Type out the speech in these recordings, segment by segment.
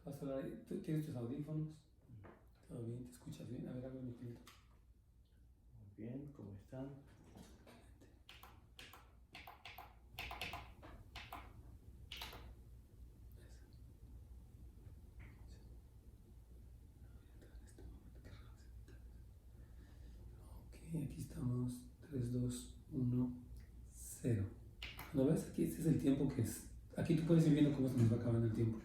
vas a hablar, ¿tienes tus audífonos? ¿Todo bien? ¿Te escuchas bien? A ver, háblame un poquito. Muy bien, ¿cómo están? Ok, aquí estamos. 3, 2, 1, 0. ¿No ves? Aquí este es el tiempo que es. Aquí tú puedes ir viendo cómo se nos va acabando el tiempo.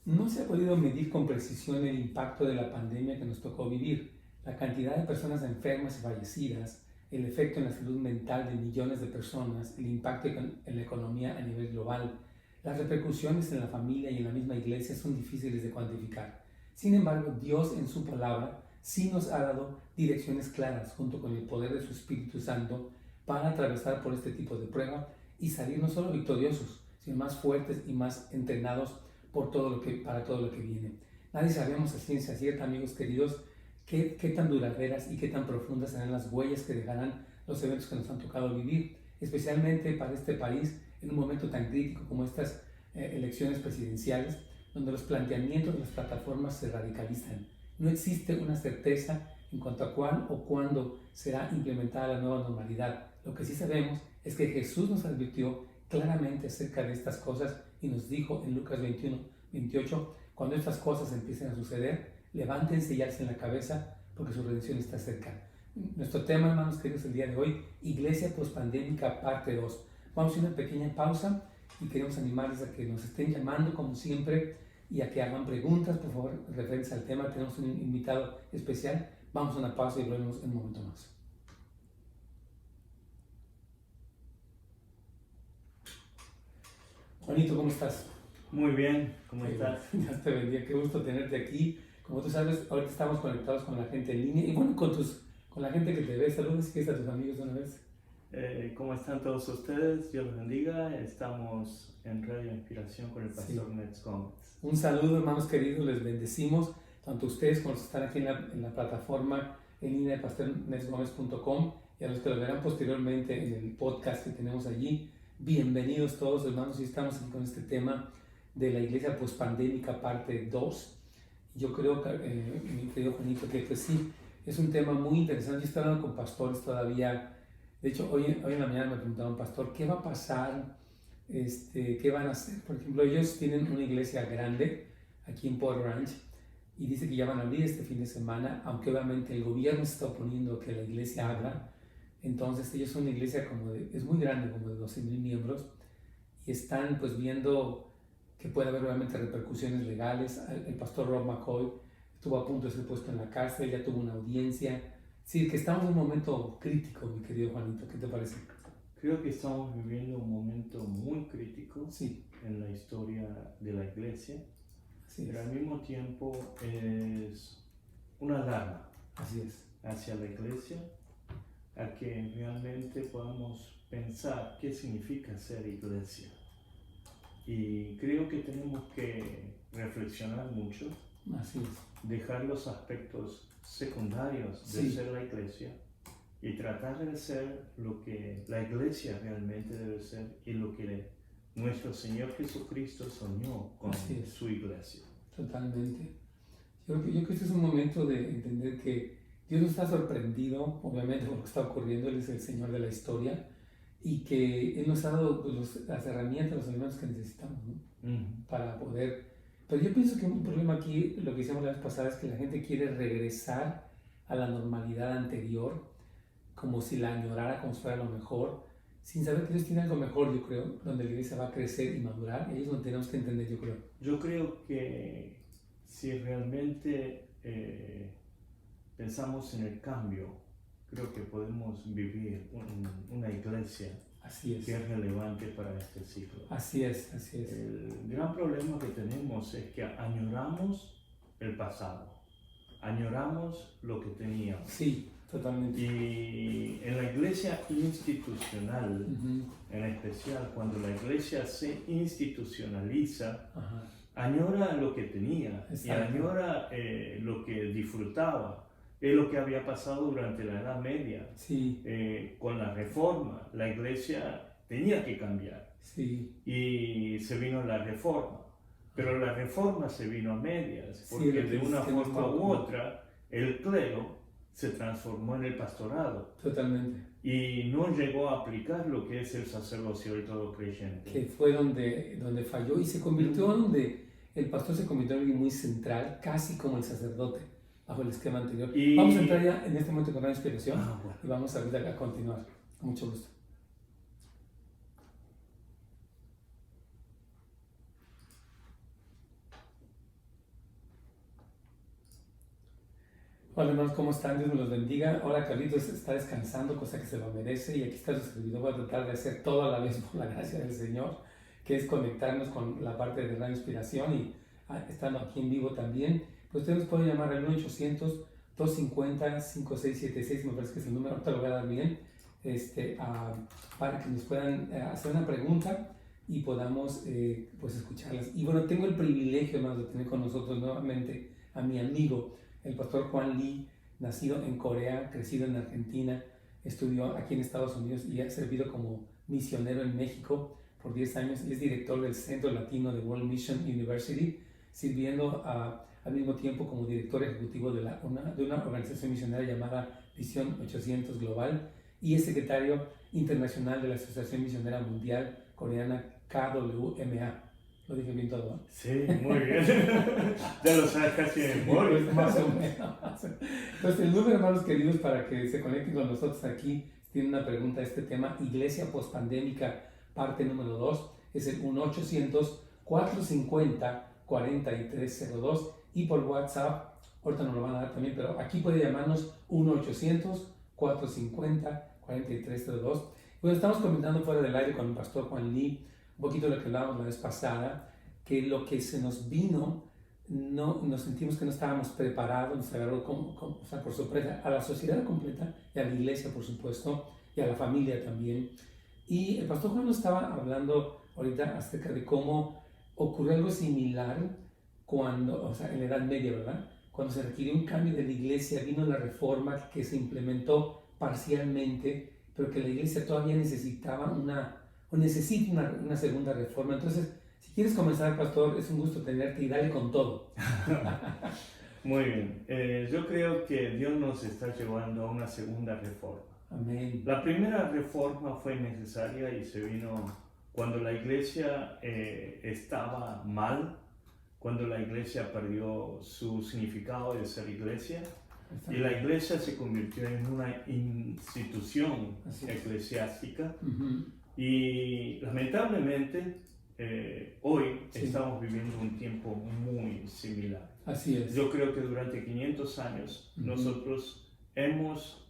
No se ha podido medir con precisión el impacto de la pandemia que nos tocó vivir, la cantidad de personas enfermas y fallecidas, el efecto en la salud mental de millones de personas, el impacto en la economía a nivel global. Las repercusiones en la familia y en la misma iglesia son difíciles de cuantificar. Sin embargo, Dios en su palabra sí nos ha dado direcciones claras junto con el poder de su Espíritu Santo para atravesar por este tipo de prueba y salir no solo victoriosos, sino más fuertes y más entrenados para todo lo que viene. Nadie sabemos a ciencia cierta, amigos queridos, qué tan duraderas y qué tan profundas serán las huellas que dejarán los eventos que nos han tocado vivir, especialmente para este país en un momento tan crítico como estas elecciones presidenciales, donde los planteamientos de las plataformas se radicalizan. No existe una certeza en cuanto a cuál o cuándo será implementada la nueva normalidad. Lo que sí sabemos es que Jesús nos advirtió claramente acerca de estas cosas y nos dijo en Lucas 21, 28, cuando estas cosas empiecen a suceder, levántense y alcen la cabeza porque su redención está cerca. Nuestro tema, hermanos queridos, el día de hoy, Iglesia Postpandémica, parte 2. Vamos a una pequeña pausa y queremos animarles a que nos estén llamando como siempre y a que hagan preguntas, por favor, referentes al tema. Tenemos un invitado especial. Vamos a una pausa y volvemos en un momento más. Juanito, ¿cómo estás? Muy bien, ¿cómo estás? Dios te bendiga, qué gusto tenerte aquí. Como tú sabes, ahorita estamos conectados con la gente en línea y bueno, con la gente que te ve. Saludos y a tus amigos de una vez. ¿Cómo están todos ustedes? Dios los bendiga. Estamos en Radio Inspiración con el pastor Nets Gómez. Un saludo, hermanos queridos, les bendecimos, tanto ustedes como los que están aquí en la plataforma en línea de pastornesgomez.com y a los que lo verán posteriormente en el podcast que tenemos allí. Bienvenidos todos, hermanos, y estamos aquí con este tema de la iglesia pospandémica parte 2. Yo creo, mi querido Juanito, que pues sí, es un tema muy interesante. Yo estoy hablando con pastores todavía. De hecho, hoy en la mañana me preguntaron, pastor, ¿qué va a pasar? ¿Qué van a hacer? Por ejemplo, ellos tienen una iglesia grande aquí en Port Ranch y dice que ya van a abrir este fin de semana, aunque obviamente el gobierno se está oponiendo a que la iglesia abra. Entonces ellos son una iglesia es muy grande, como de 12,000 miembros, y están pues viendo que puede haber obviamente repercusiones legales. El pastor Rob McCoy estuvo a punto de ser puesto en la cárcel, ya tuvo una audiencia. Sí, que estamos en un momento crítico, mi querido Juanito, ¿qué te parece? Creo que estamos viviendo un momento muy crítico en la historia de la iglesia, pero al mismo tiempo es una alarma hacia la iglesia, a que realmente podamos pensar qué significa ser iglesia. Y creo que tenemos que reflexionar mucho, dejar los aspectos secundarios de ser la iglesia y tratar de ser lo que la iglesia realmente debe ser y lo que nuestro Señor Jesucristo soñó con su iglesia. Totalmente. Yo creo que este es un momento de entender que Dios no está sorprendido, obviamente, por lo que está ocurriendo. Él es el Señor de la historia y que Él nos ha dado pues, las herramientas, los elementos que necesitamos, ¿no? Para poder. Pero yo pienso que un problema aquí, lo que hicimos la vez pasada, es que la gente quiere regresar a la normalidad anterior, como si la añorara, como si fuera lo mejor, sin saber que Dios tiene algo mejor, yo creo, donde la iglesia va a crecer y madurar. Y eso lo tenemos que entender, yo creo. Yo creo que si realmente pensamos en el cambio, creo que podemos vivir una iglesia que es relevante para este ciclo. Así es. El gran problema que tenemos es que añoramos el pasado, añoramos lo que teníamos. Sí, totalmente. Y en la iglesia institucional, en especial cuando la iglesia se institucionaliza, añora lo que tenía. Exacto. Y añora lo que disfrutaba. Es lo que había pasado durante la Edad Media. Sí. Con la Reforma, la iglesia tenía que cambiar. Sí. Y se vino la Reforma. Pero la Reforma se vino a medias, porque sí, de una forma u otra el clero se transformó en el pastorado. Totalmente. Y no llegó a aplicar lo que es el sacerdocio del todo creyente. Que fue donde falló y se convirtió donde el pastor se convirtió en alguien muy central, casi como el sacerdote, bajo el esquema anterior. Vamos a entrar ya en este momento con la inspiración y vamos a continuar. Con mucho gusto. Hola hermanos, ¿cómo están? Dios me los bendiga. Ahora Carlitos está descansando, cosa que se lo merece, y aquí está su servidor. Voy a tratar de hacer todo a la vez por la gracia del Señor, que es conectarnos con la parte de Radio Inspiración y estando aquí en vivo también. Pues ustedes nos pueden llamar al 1-800-250-5676, me parece que es el número, ahorita lo voy a dar bien, para que nos puedan hacer una pregunta y podamos pues escucharlas. Y bueno, tengo el privilegio, hermanos, de tener con nosotros nuevamente a mi amigo, el pastor Juan Lee, nacido en Corea, crecido en Argentina, estudió aquí en Estados Unidos y ha servido como misionero en México por 10 años. Y es director del Centro Latino de World Mission University, sirviendo al mismo tiempo como director ejecutivo de una organización misionera llamada Visión 800 Global, y es secretario internacional de la Asociación Misionera Mundial Coreana KWMA. Lo dije bien todo, ¿no? Sí, muy bien. Ya lo sabes casi de memoria. Pues, más o menos. Entonces, el número, hermanos queridos, para que se conecten con nosotros aquí, tiene una pregunta a este tema: Iglesia Postpandémica, parte número 2, es el 1-800-450-4302, y por WhatsApp, ahorita nos lo van a dar también, pero aquí puede llamarnos 1-800-450-4302. Bueno, estamos comentando fuera del aire con el pastor Juan Lee un poquito de lo que hablábamos la vez pasada, que lo que se nos vino, nos sentimos que no estábamos preparados, nos agarró por sorpresa a la sociedad completa y a la iglesia, por supuesto, y a la familia también. Y el pastor Juan nos estaba hablando ahorita acerca de cómo ocurrió algo similar cuando, en la Edad Media, ¿verdad? Cuando se requirió un cambio de la iglesia, vino la reforma que se implementó parcialmente, pero que la iglesia todavía necesitaba necesita una segunda reforma. Entonces, si quieres comenzar, pastor, es un gusto tenerte y dale con todo. Muy bien. Yo creo que Dios nos está llevando a una segunda reforma. Amén. La primera reforma fue necesaria y se vino cuando la iglesia estaba mal, cuando la iglesia perdió su significado de ser iglesia. Y la iglesia se convirtió en una institución eclesiástica. Y lamentablemente hoy estamos viviendo un tiempo muy similar. Así es. Yo creo que durante 500 años nosotros hemos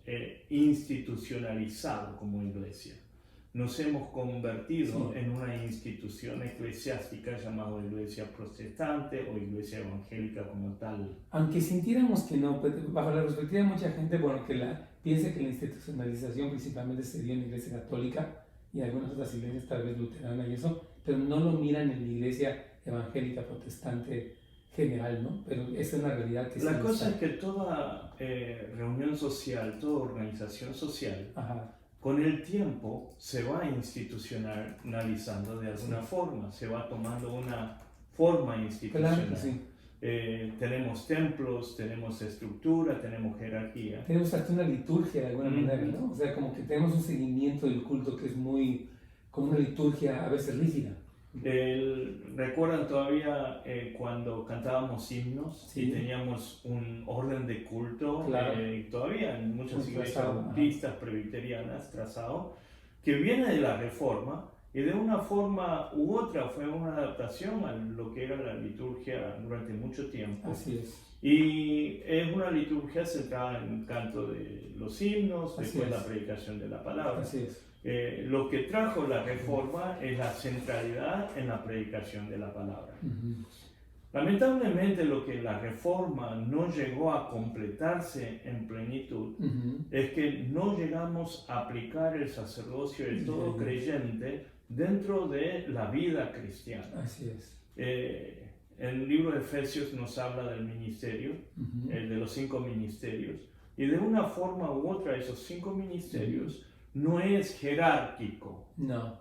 institucionalizado como iglesia. Nos hemos convertido en una institución eclesiástica llamada iglesia protestante o iglesia evangélica como tal. Aunque sintiéramos que no, bajo la perspectiva de mucha gente, bueno, que piensa que la institucionalización principalmente se dio en la iglesia católica y algunas otras iglesias, tal vez luterana y eso, pero no lo miran en la iglesia evangélica protestante general, ¿no? Pero esa es una realidad que la cosa es que toda reunión social, toda organización social, con el tiempo se va institucionalizando de alguna forma, se va tomando una forma institucional. Claro, sí. Tenemos templos, tenemos estructura, tenemos jerarquía. Tenemos hasta una liturgia de alguna manera, ¿no? O sea, como que tenemos un seguimiento del culto que es muy, como una liturgia a veces rígida. ¿Recuerdan todavía cuando cantábamos himnos y teníamos un orden de culto? Claro. Todavía en muchas iglesias bautistas, presbiterianas, trazado, que viene de la Reforma. Y de una forma u otra fue una adaptación a lo que era la liturgia durante mucho tiempo. Así es. Y es una liturgia centrada en el canto de los himnos, después la predicación de la palabra. Así es. Lo que trajo la Reforma es la centralidad en la predicación de la palabra. Lamentablemente lo que la reforma no llegó a completarse en plenitud es que no llegamos a aplicar el sacerdocio de todo creyente dentro de la vida cristiana. Así es. El libro de Efesios nos habla del ministerio, de los 5 ministerios, y de una forma u otra esos 5 ministerios no es jerárquico,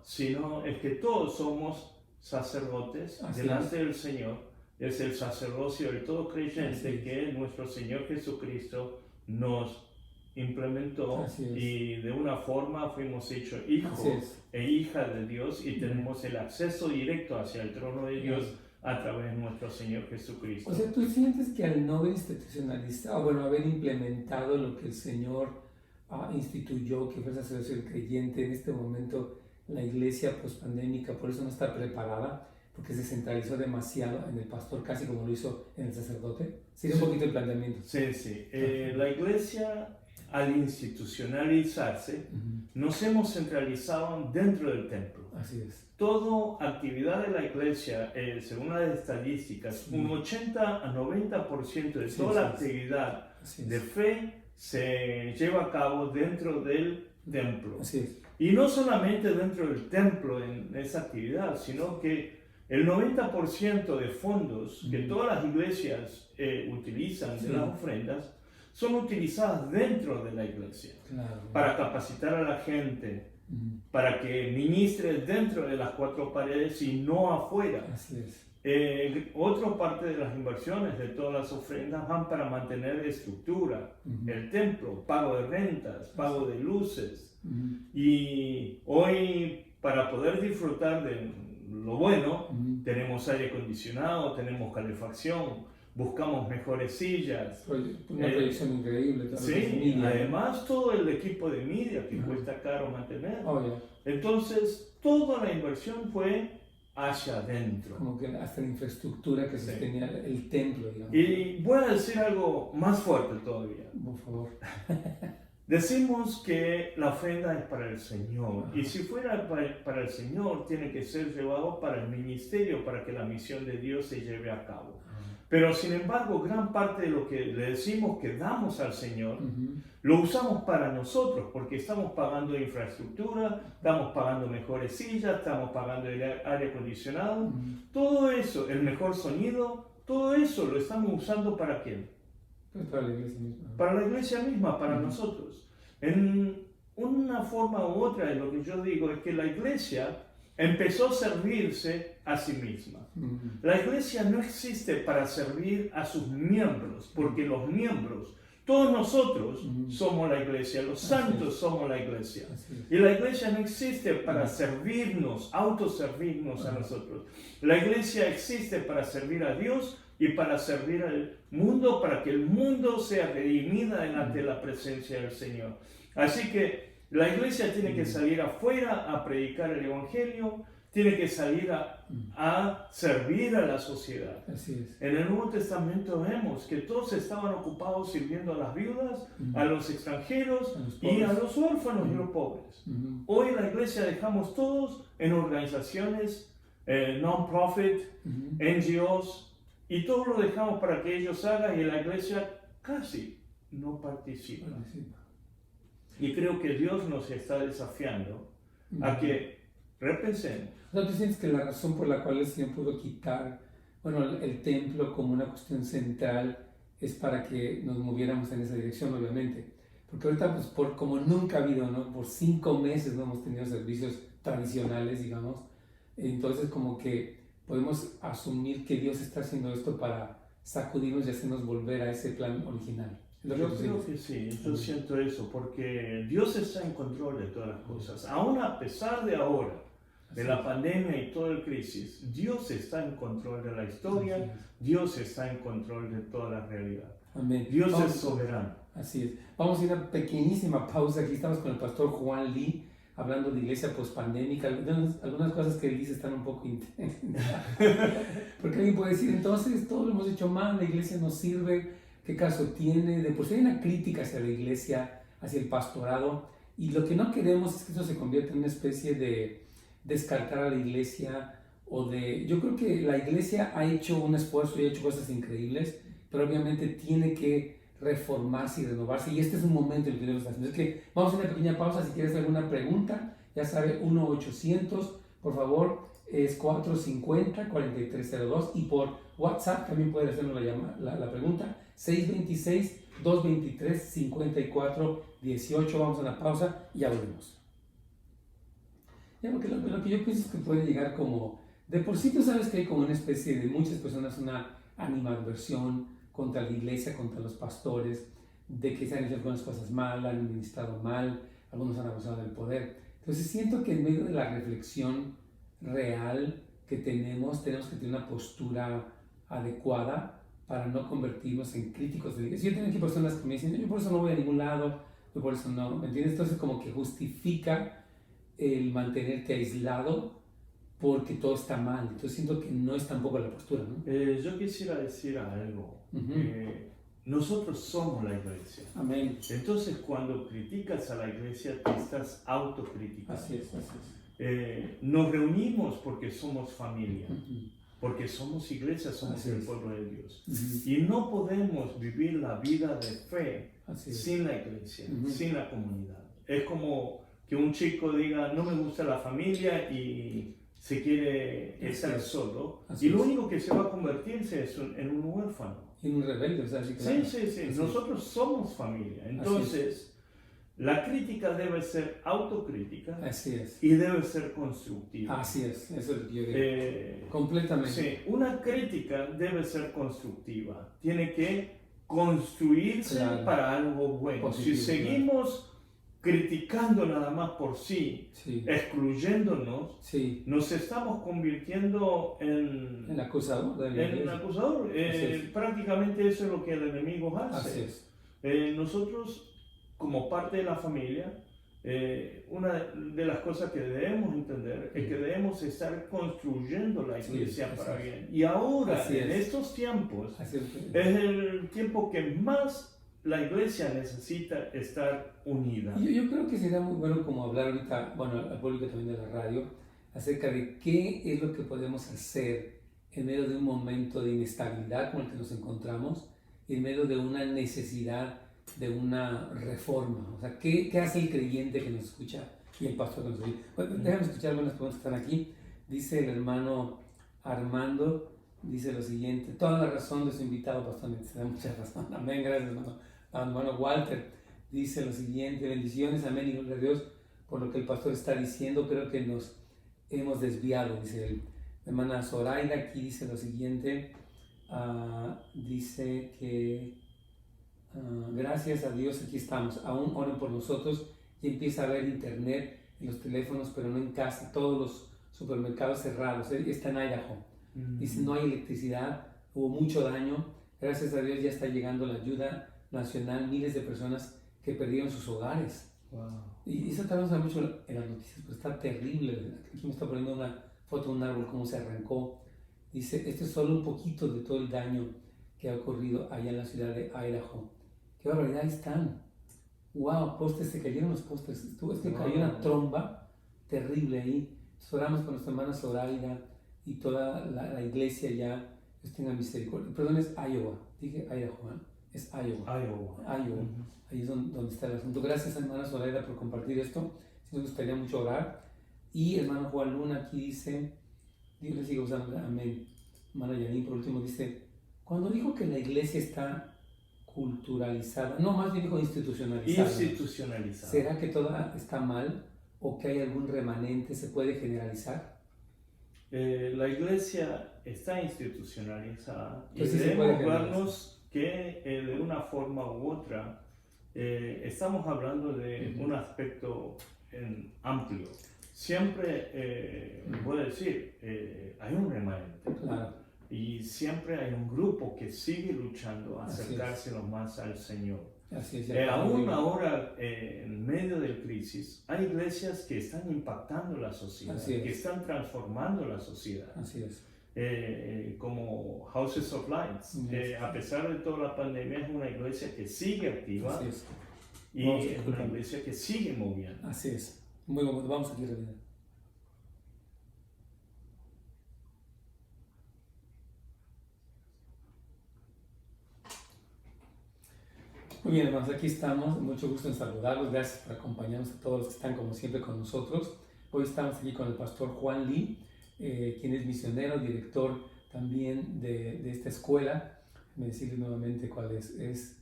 sino es que todos somos sacerdotes delante del Señor. Es el sacerdocio de todo creyente que nuestro Señor Jesucristo nos implementó y de una forma fuimos hechos hijos e hija de Dios y tenemos el acceso directo hacia el trono de Dios a través de nuestro Señor Jesucristo. O sea, ¿tú sientes que al no haber institucionalizado, haber implementado lo que el Señor instituyó, que fue el sacerdocio del creyente, en este momento la iglesia pospandémica por eso no está preparada? Porque se centralizó demasiado en el pastor, casi como lo hizo en el sacerdote. Sería un poquito el planteamiento. Sí. La iglesia, al institucionalizarse, nos hemos centralizado dentro del templo. Así es. Toda actividad de la iglesia, según las estadísticas, un 80 a 90% de toda la actividad de fe se lleva a cabo dentro del templo. Así es. Y no solamente dentro del templo en esa actividad, sino que el 90% de fondos que todas las iglesias utilizan de las ofrendas son utilizadas dentro de la iglesia para capacitar a la gente, para que ministre dentro de las 4 paredes y no afuera. Así es. Otra parte de las inversiones de todas las ofrendas van para mantener la estructura, el templo, pago de rentas, pago de luces. Y hoy, para poder disfrutar de lo bueno, tenemos aire acondicionado, tenemos calefacción, buscamos mejores sillas. Una proyección increíble. Sí, además todo el equipo de media que cuesta caro mantener. Entonces, toda la inversión fue hacia adentro. Como que hasta la infraestructura que sostenía el templo, digamos. Y voy a decir algo más fuerte todavía. Por favor. Decimos que la ofrenda es para el Señor, y si fuera para el Señor, tiene que ser llevado para el ministerio, para que la misión de Dios se lleve a cabo. Pero sin embargo, gran parte de lo que le decimos que damos al Señor, lo usamos para nosotros, porque estamos pagando infraestructura, estamos pagando mejores sillas, estamos pagando el aire acondicionado, todo eso, el mejor sonido, todo eso lo estamos usando ¿para quién? Pues para la iglesia misma. Para la iglesia misma, para nosotros. En una forma u otra, lo que yo digo es que la iglesia empezó a servirse a sí misma. La iglesia no existe para servir a sus miembros, porque los miembros, todos nosotros somos la iglesia, los santos somos la iglesia. Y la iglesia no existe para servirnos, autoservirnos a nosotros. La iglesia existe para servir a Dios y para servir al mundo, para que el mundo sea redimida delante de la presencia del Señor. Así que la iglesia tiene que salir afuera a predicar el Evangelio, tiene que salir a servir a la sociedad. Así es. En el Nuevo Testamento vemos que todos estaban ocupados sirviendo a las viudas, a los extranjeros y a los huérfanos y los pobres. Hoy la iglesia dejamos todos en organizaciones non-profit, NGOs, y todo lo dejamos para que ellos hagan y la iglesia casi no participa. Y creo que Dios nos está desafiando a que repensemos. ¿No tú sientes que la razón por la cual el Señor pudo quitar el templo como una cuestión central es para que nos moviéramos en esa dirección, obviamente? Porque ahorita, pues, como nunca ha habido, ¿no? Por 5 meses no hemos tenido servicios tradicionales, digamos. Entonces, como que podemos asumir que Dios está haciendo esto para sacudirnos y hacernos volver a ese plan original. Yo creo que sí, yo siento eso, porque Dios está en control de todas las cosas. Aún a pesar de ahora, de la pandemia y toda la crisis, Dios está en control de la historia, Dios está en control de toda la realidad. Amén. Dios es soberano. Así es. Vamos a ir a una pequeñísima pausa. Aquí estamos con el pastor Juan Lee, hablando de iglesia pospandémica. Algunas cosas que él dice están un poco intensas. Porque alguien puede decir, entonces, todo lo hemos hecho mal, la iglesia no sirve, ¿qué caso tiene? De por sí hay una crítica hacia la iglesia, hacia el pastorado, y lo que no queremos es que eso se convierta en una especie de descartar a la iglesia Yo creo que la iglesia ha hecho un esfuerzo y ha hecho cosas increíbles, pero obviamente tiene que reformarse y renovarse, y este es un momento en el que debemos hacer. Es que vamos a una pequeña pausa. Si quieres alguna pregunta, ya sabe, 1-800, por favor, es 450-4302, y por WhatsApp también puede hacernos la pregunta, 626-223-5418. Vamos a una pausa y ya volvemos. Ya, porque lo que yo pienso es que puede llegar como, de por sí tú sabes que hay como una especie de muchas personas, una animadversión contra la iglesia, contra los pastores, de que se han hecho algunas cosas mal, han administrado mal, algunos han abusado del poder. Entonces siento que en medio de la reflexión real que tenemos que tener una postura adecuada para no convertirnos en críticos de la iglesia. Yo tengo aquí personas que me dicen, yo por eso no voy a ningún lado, yo por eso no, ¿me entiendes? Entonces como que justifica el mantenerte aislado porque todo está mal. Entonces siento que no es tampoco la postura, ¿no? Yo quisiera decir algo. Nosotros somos la iglesia. Amén. Entonces cuando criticas a la iglesia te estás autocriticando. Así es. Nos reunimos porque somos familia, porque somos iglesia, somos el pueblo de Dios. Y no podemos vivir la vida de fe sin la iglesia, sin la comunidad. Es como que un chico diga, no me gusta la familia y se quiere estar solo, y lo único que se va a convertirse es en un huérfano. En un rebelde, o sea, sí, claro. Sí. Nosotros somos familia. Entonces, la crítica debe ser autocrítica. Así es. Y debe ser constructiva. Así es, eso es lo que yo digo. Completamente. Sí, una crítica debe ser constructiva. Tiene que construirse para algo bueno. Positivo, si seguimos criticando nada más por sí, excluyéndonos, nos estamos convirtiendo en acusador. Prácticamente eso es lo que el enemigo hace. Así es. Nosotros, como parte de la familia, una de las cosas que debemos entender es que debemos estar construyendo la iglesia para bien. Y ahora, en estos tiempos, es el tiempo que más la iglesia necesita estar unida. Yo creo que sería muy bueno como hablar ahorita, al público también de la radio, acerca de qué es lo que podemos hacer en medio de un momento de inestabilidad como el que nos encontramos, en medio de una necesidad de una reforma. O sea, ¿qué hace el creyente que nos escucha y el pastor que nos oye? Bueno, déjame escuchar algunas preguntas que están aquí. Dice el hermano Armando, dice lo siguiente: toda la razón de su invitado, pastor, se da mucha razón. Amén, gracias, hermano Walter dice lo siguiente: bendiciones, amén y gloria a Dios por lo que el pastor está diciendo. Creo que nos hemos desviado, dice él. Hermana Zoraida aquí dice lo siguiente, dice que gracias a Dios aquí estamos, aún oren por nosotros, y empieza a haber internet en los teléfonos pero no en casa, todos los supermercados cerrados. Él está en Idaho. Dice, no hay electricidad, hubo mucho daño, gracias a Dios ya está llegando la ayuda nacional, miles de personas que perdieron sus hogares. Wow. Y eso también se ve mucho en las noticias, pero está terrible. Aquí me está poniendo una foto de un árbol, cómo se arrancó. Dice, este es solo un poquito de todo el daño que ha ocurrido allá en la ciudad de Idaho. Qué barbaridad están. Wow, postes, se cayeron los postes. Es que cayó una tromba terrible ahí. Oramos con nuestra hermana Zoraida y toda la iglesia ya. Dios tenga misericordia. Perdón, es Iowa. Dije Idaho, ¿eh? Es Iowa. Ahí es donde está el asunto. Gracias, hermana Zoraida, por compartir esto. Sí, nos gustaría mucho orar. Y hermano Juan Luna aquí dice, Dios le siga usando, amén. Hermana Yanin, por último, dice, cuando dijo que la iglesia está culturalizada, no, más bien dijo institucionalizada. ¿Será que toda está mal o que hay algún remanente? ¿Se puede generalizar? La iglesia está institucionalizada y debemos vernos que de una forma u otra estamos hablando de un aspecto amplio. Siempre, voy a decir, hay un remanente. Claro. Y siempre hay un grupo que sigue luchando a acercarse lo más al Señor. Aún ahora, en medio de crisis, hay iglesias que están impactando la sociedad, que están transformando la sociedad. Así es. Como Houses of Lights. A pesar de toda la pandemia, es una iglesia que sigue activa y es una iglesia que sigue moviendo. Así es. Muy bueno, vamos aquí rápido. Muy bien, hermanos, aquí estamos. Mucho gusto en saludarlos. Gracias por acompañarnos a todos los que están, como siempre, con nosotros. Hoy estamos aquí con el pastor Juan Lee, quien es misionero, director también de esta escuela. Déjenme decirles nuevamente cuál es. Es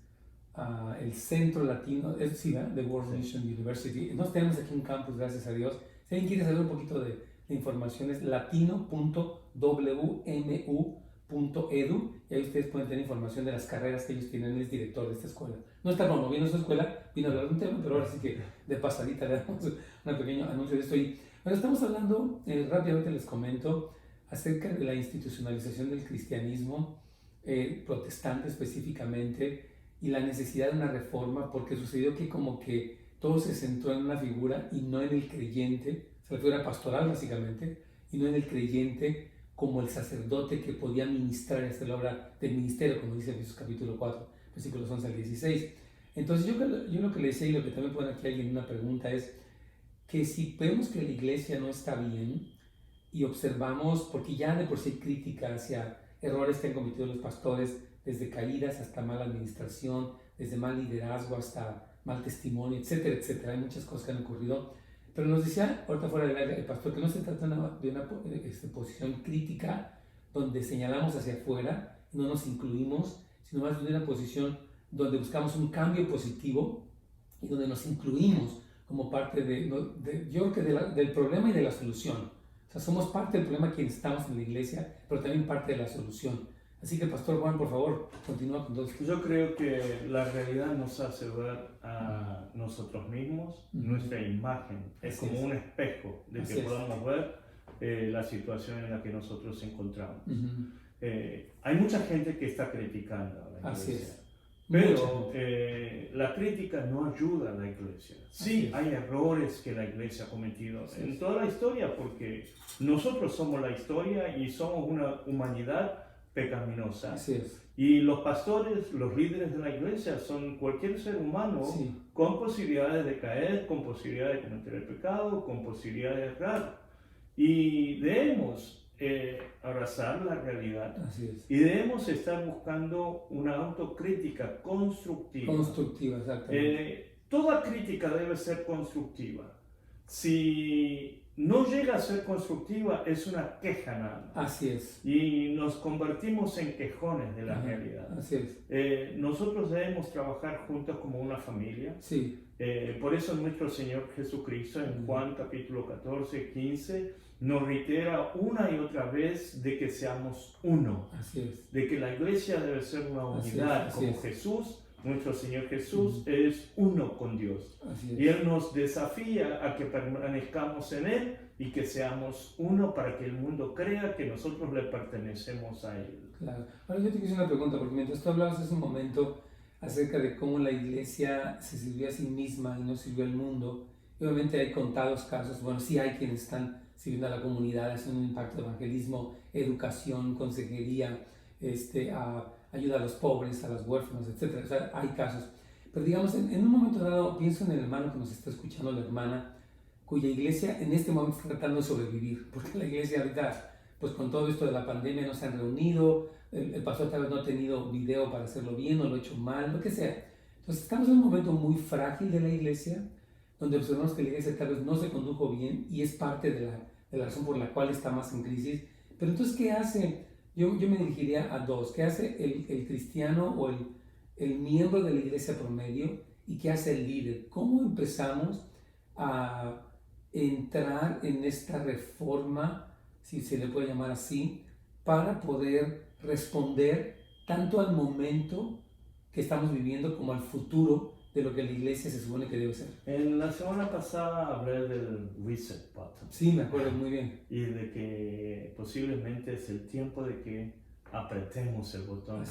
el Centro Latino, de World Mission University. Nos tenemos aquí un campus, gracias a Dios. Si alguien quiere saber un poquito de información, es latino.wmu.edu, y ahí ustedes pueden tener información de las carreras que ellos tienen. Él es director de esta escuela. No está promoviendo esta escuela, vino a hablar de un tema, pero ahora sí que de pasadita le damos un pequeño anuncio de esto. Bueno, estamos hablando, rápidamente les comento, acerca de la institucionalización del cristianismo protestante específicamente, y la necesidad de una reforma, porque sucedió que como que todo se centró en una figura y no en el creyente, la figura pastoral básicamente, y no en el creyente como el sacerdote que podía ministrar y hacer la obra del ministerio, como dice Efesios capítulo 4, versículos 11 al 16. Entonces yo lo que le decía, y lo que también pone aquí alguien una pregunta, es que si vemos que la iglesia no está bien y observamos, porque ya de por sí hay crítica hacia errores que han cometido los pastores, desde caídas hasta mala administración, desde mal liderazgo hasta mal testimonio, etcétera, etcétera. Hay muchas cosas que han ocurrido. Pero nos decía, ahorita fuera del aire, el pastor, que no se trata de una posición crítica donde señalamos hacia afuera, no nos incluimos, sino más bien de una posición donde buscamos un cambio positivo y donde nos incluimos como parte yo creo que del problema y de la solución. O sea, somos parte del problema quienes estamos en la iglesia, pero también parte de la solución. Así que, Pastor Juan, por favor, continúa con todo esto. Yo creo que la realidad nos hace ver a nosotros mismos, nuestra imagen. Es como un espejo de que podamos ver la situación en la que nosotros nos encontramos. Hay mucha gente que está criticando a la iglesia. Pero la crítica no ayuda a la iglesia. Sí, hay errores que la iglesia ha cometido en toda la historia, porque nosotros somos la historia y somos una humanidad pecaminosa. Y los pastores, los líderes de la iglesia son cualquier ser humano con posibilidades de caer, con posibilidades de cometer el pecado, con posibilidades de errar. Y debemos abrazar la realidad y debemos estar buscando una autocrítica constructiva. Exactamente. Toda crítica debe ser constructiva. Si no llega a ser constructiva, es una queja nada más. Así es. Y nos convertimos en quejones de la realidad. Así es. Nosotros debemos trabajar juntos como una familia. Por eso nuestro Señor Jesucristo en Juan capítulo 14, 15 nos reitera una y otra vez de que seamos uno. Así es. De que la iglesia debe ser una unidad, como Jesús. Nuestro Señor Jesús es uno con Dios. Y Él nos desafía a que permanezcamos en Él y que seamos uno para que el mundo crea que nosotros le pertenecemos a Él. Claro. Ahora yo te quise una pregunta, porque mientras tú hablabas hace un momento acerca de cómo la iglesia se sirvió a sí misma y no sirvió al mundo, y obviamente hay contados casos, bueno, sí hay quienes están sirviendo a la comunidad, haciendo un impacto de evangelismo, educación, consejería, ayuda a los pobres, a los huérfanos, etc. O sea, hay casos. Pero digamos, en un momento dado, pienso en el hermano que nos está escuchando, la hermana, cuya iglesia en este momento está tratando de sobrevivir, porque la iglesia ahorita, pues con todo esto de la pandemia, no se han reunido, el pastor tal vez no ha tenido video para hacerlo bien, o lo ha hecho mal, lo que sea. Entonces estamos en un momento muy frágil de la iglesia, donde observamos que la iglesia tal vez no se condujo bien, y es parte de la razón por la cual está más en crisis. Pero entonces, ¿qué hace? Yo me dirigiría a dos. ¿Qué hace el cristiano o el miembro de la iglesia promedio? ¿Y qué hace el líder? ¿Cómo empezamos a entrar en esta reforma, si se le puede llamar así, para poder responder tanto al momento que estamos viviendo como al futuro de lo que la iglesia se supone que debe ser? En la semana pasada hablé del reset button. Sí, me acuerdo muy bien. Y de que posiblemente es el tiempo de que apretemos el botón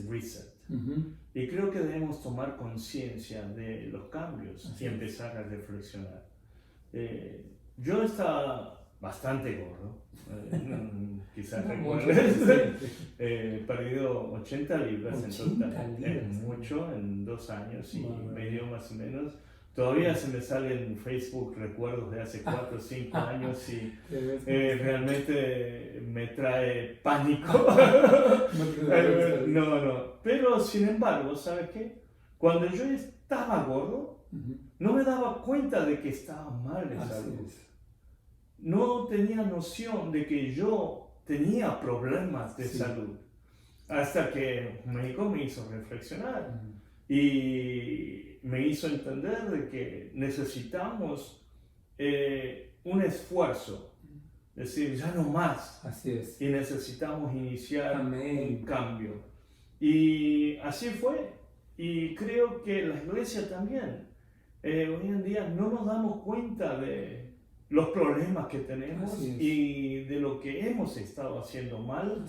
reset. Y creo que debemos tomar conciencia de los cambios y empezar a reflexionar. Yo estaba bastante gordo, quizás recuerdes. He perdido 80 libras en total. Es mucho, en 2 años y medio más o menos. Todavía se me salen en Facebook recuerdos de hace 4 o 5 años y realmente me trae pánico. No. Pero sin embargo, ¿sabes qué? Cuando yo estaba gordo, no me daba cuenta de que estaba mal de salud. No tenía noción de que yo tenía problemas de salud. Hasta que México me hizo reflexionar y me hizo entender de que necesitamos un esfuerzo, es decir, ya no más. Así es. Y necesitamos iniciar Amén. Un cambio. Y así fue. Y creo que la iglesia también. Hoy en día no nos damos cuenta de los problemas que tenemos y de lo que hemos estado haciendo mal.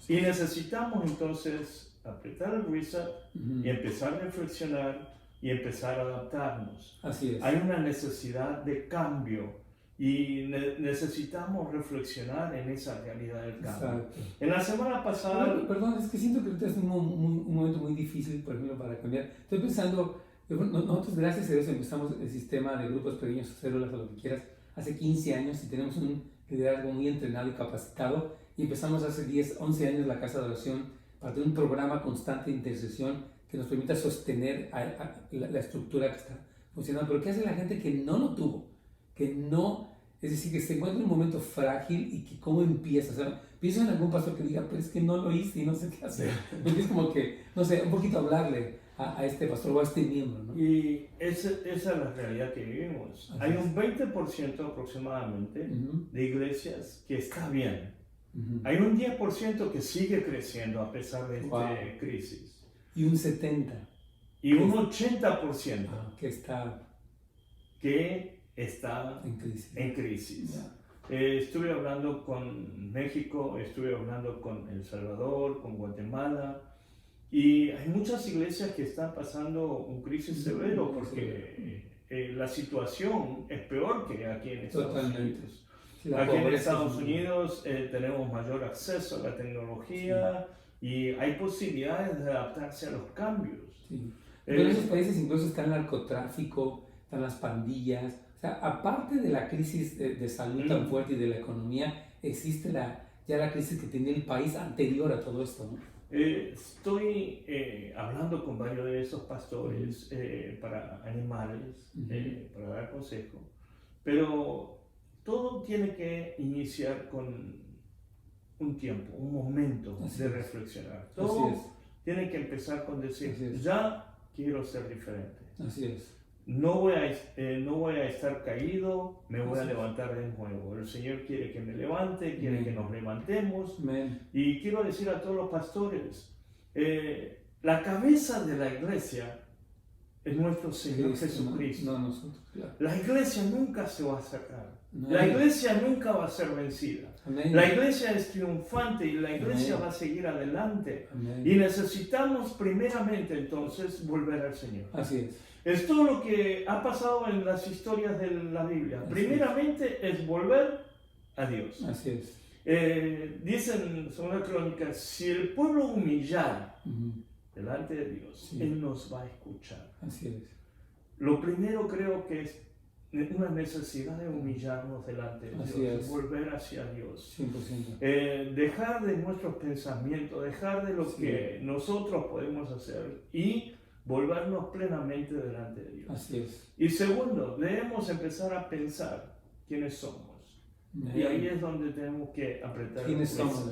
Y necesitamos entonces apretar el reset y empezar a reflexionar y empezar a adaptarnos. Así es. Hay una necesidad de cambio y necesitamos reflexionar en esa realidad del cambio. Exacto. En la semana pasada... Perdón, es que siento que ahorita es un momento muy difícil, por ejemplo, para cambiar. Estoy pensando, nosotros gracias a Dios empezamos el sistema de grupos pequeños, células o lo que quieras, hace 15 años y tenemos un liderazgo muy entrenado y capacitado y empezamos hace 10, 11 años la Casa de Oración para tener un programa constante de intercesión que nos permita sostener la estructura que está funcionando. Pero ¿qué hace la gente que no lo tuvo? Que no, es decir, que se encuentra en un momento frágil y que cómo empieza. O sea, pienso en algún pastor que diga, pero es que no lo hice y no sé qué hacer. Es como que, no sé, un poquito hablarle a este pastor o a este miembro, ¿no? Y esa es la realidad que vivimos. Así hay un 20% aproximadamente de iglesias que está bien. Hay un 10% que sigue creciendo a pesar de esta crisis. Y un 70%. Y un 80% que está en crisis. Estuve hablando con México, estuve hablando con El Salvador, con Guatemala. Y hay muchas iglesias que están pasando un crisis severo porque la situación es peor que aquí en Estados Unidos. Aquí en Estados Unidos tenemos mayor acceso a la tecnología y hay posibilidades de adaptarse a los cambios. En esos países incluso está el narcotráfico, están las pandillas. O sea, aparte de la crisis de salud tan fuerte y de la economía, existe ya la crisis que tenía el país anterior a todo esto, ¿no? Estoy hablando con varios de esos pastores para animales, para dar consejo, pero todo tiene que iniciar con un tiempo, un momento de reflexionar. Todo tiene que empezar con decir, ya quiero ser diferente. Así es. No voy a estar caído, me voy a levantar de nuevo. El Señor quiere que me levante, quiere que nos levantemos. Y quiero decir a todos los pastores, la cabeza de la iglesia es nuestro Señor Jesucristo. No nosotros, claro. La iglesia nunca se va a sacar. La iglesia nunca va a ser vencida. La iglesia es triunfante y la iglesia va a seguir adelante. Y necesitamos primeramente entonces volver al Señor. Así es. Es todo lo que ha pasado en las historias de la Biblia. Primeramente es volver a Dios. Así es. Dicen, son las crónicas, si el pueblo humillara delante de Dios, Él nos va a escuchar. Así es. Lo primero creo que es una necesidad de humillarnos delante de Dios, volver hacia Dios. 100%. Dejar de nuestros pensamientos, dejar de lo que nosotros podemos hacer y volvernos plenamente delante de Dios. Así es. Y segundo, debemos empezar a pensar quiénes somos. Y ahí es donde tenemos que apretar ¿Quiénes somos?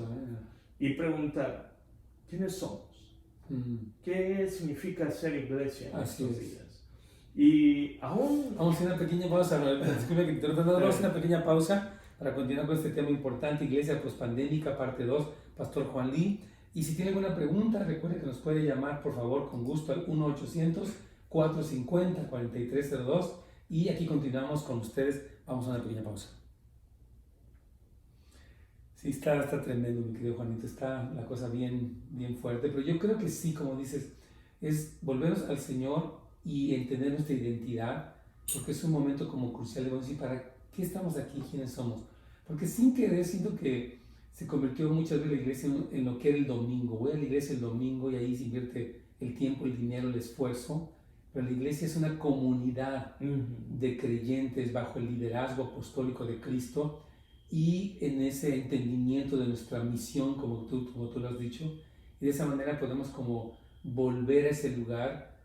Y preguntar, ¿quiénes somos? ¿Qué significa ser iglesia en estos días? Y aún... Vamos a hacer una pequeña pausa, disculpe que vamos a hacer una pequeña pausa para continuar con este tema importante, Iglesia Pospandémica, parte 2, Pastor Juan Lee. Y si tiene alguna pregunta, recuerde que nos puede llamar, por favor, con gusto al 1-800-450-4302. Y aquí continuamos con ustedes. Vamos a una pequeña pausa. Sí, está tremendo, mi querido Juanito. Está la cosa bien fuerte. Pero yo creo que sí, como dices, es volvernos al Señor y entender nuestra identidad, porque es un momento como crucial de decir, ¿para qué estamos aquí? ¿Quiénes somos? Porque sin querer siento que se convirtió muchas veces la iglesia en lo que era el domingo. Voy a la iglesia el domingo y ahí se invierte el tiempo, el dinero, el esfuerzo. Pero la iglesia es una comunidad de creyentes bajo el liderazgo apostólico de Cristo y en ese entendimiento de nuestra misión, como tú lo has dicho. Y de esa manera podemos como volver a ese lugar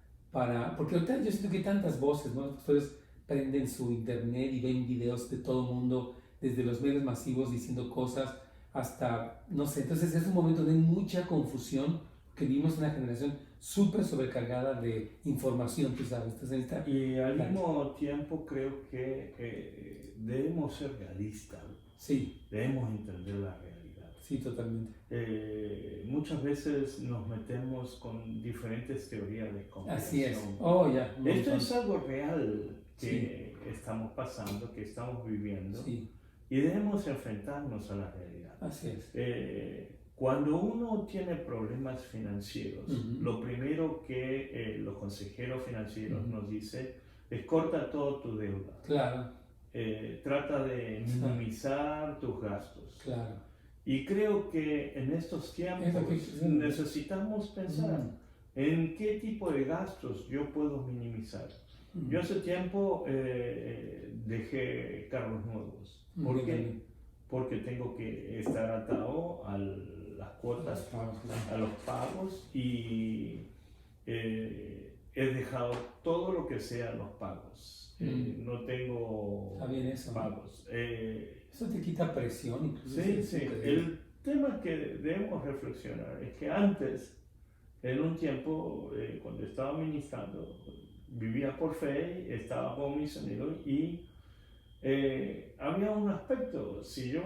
porque ahorita yo siento que hay tantas voces, ¿no? Los pastores prenden su internet y ven videos de todo el mundo, desde los medios masivos diciendo cosas hasta, no sé, entonces es un momento de mucha confusión, que vivimos una generación súper sobrecargada de información, tú sabes. Entonces, y al mismo tiempo creo que debemos ser realistas. Sí. Debemos entender la realidad. Sí, totalmente. Muchas veces nos metemos con diferentes teorías de conspiración. Así es. Oh, ya. Esto es algo real que estamos pasando, que estamos viviendo. Sí. Y debemos enfrentarnos a la realidad. Así es. Cuando uno tiene problemas financieros, lo primero que los consejeros financieros nos dicen es corta todo tu deuda. Claro. Trata de minimizar tus gastos. Claro. Y creo que en estos tiempos necesitamos pensar en qué tipo de gastos yo puedo minimizar. Yo hace tiempo dejé carros nuevos. ¿Por qué? Porque tengo que estar atado a las cuotas, a los pagos, y he dejado todo lo que sean los pagos. No tengo pagos. Eso te quita presión incluso. Sí. El tema que debemos reflexionar es que antes, en un tiempo, cuando estaba ministrando, vivía por fe, estaba con misionero y había un aspecto. Si yo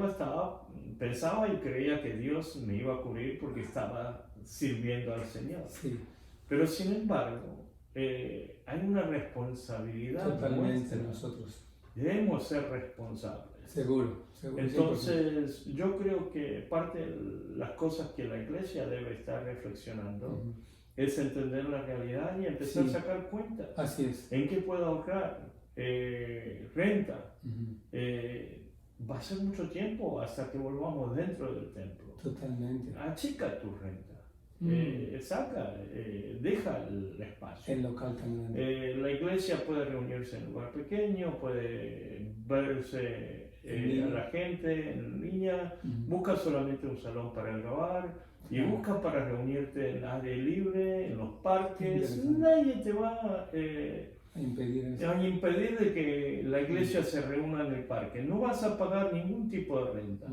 pensaba y creía que Dios me iba a cubrir porque estaba sirviendo al Señor. Sí. Pero sin embargo, hay una responsabilidad. Totalmente de nosotros. Debemos ser responsables. Seguro. Entonces, yo creo que parte de las cosas que la iglesia debe estar reflexionando es entender la realidad y empezar a sacar cuentas. Así es. ¿En qué puedo ahorrar? Renta. Va a ser mucho tiempo hasta que volvamos dentro del templo. Totalmente. Achica tu renta. Deja el espacio. El local también. La iglesia puede reunirse en un lugar pequeño, puede verse a la gente en línea. Busca solamente un salón para grabar y busca para reunirte en área libre, en los parques. Nadie te va a impedir de que la iglesia se reúna en el parque. No vas a pagar ningún tipo de renta.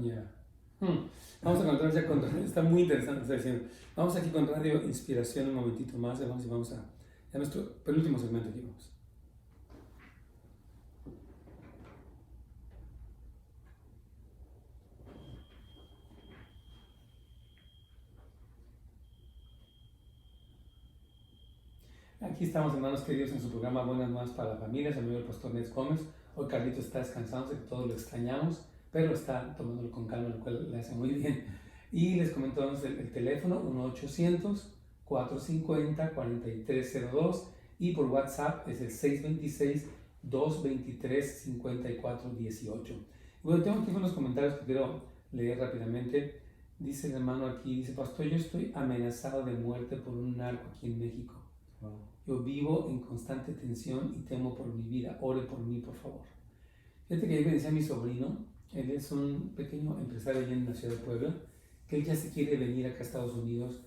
Vamos a contar ya con Radio, está muy interesante, está diciendo. Vamos aquí con Radio Inspiración un momentito más, vamos a nuestro penúltimo segmento aquí vamos. Aquí estamos, hermanos queridos, en su programa Buenas Nuevas para la Familia. Soy el pastor Nets Gómez. Hoy Carlito está descansando, sé que todos lo extrañamos, pero está tomándolo con calma, lo cual le hace muy bien. Y les comentamos el teléfono 1-800-450-4302 y por WhatsApp es el 626-223-5418. Bueno, tengo aquí unos comentarios que quiero leer rápidamente. Dice el hermano aquí, dice: pastor, yo estoy amenazado de muerte por un narco aquí en México. Yo vivo en constante tensión y temo por mi vida. Ore por mí, por favor. Fíjate que yo me decía a mi sobrino, él es un pequeño empresario allá en la ciudad de Puebla, que él ya se quiere venir acá a Estados Unidos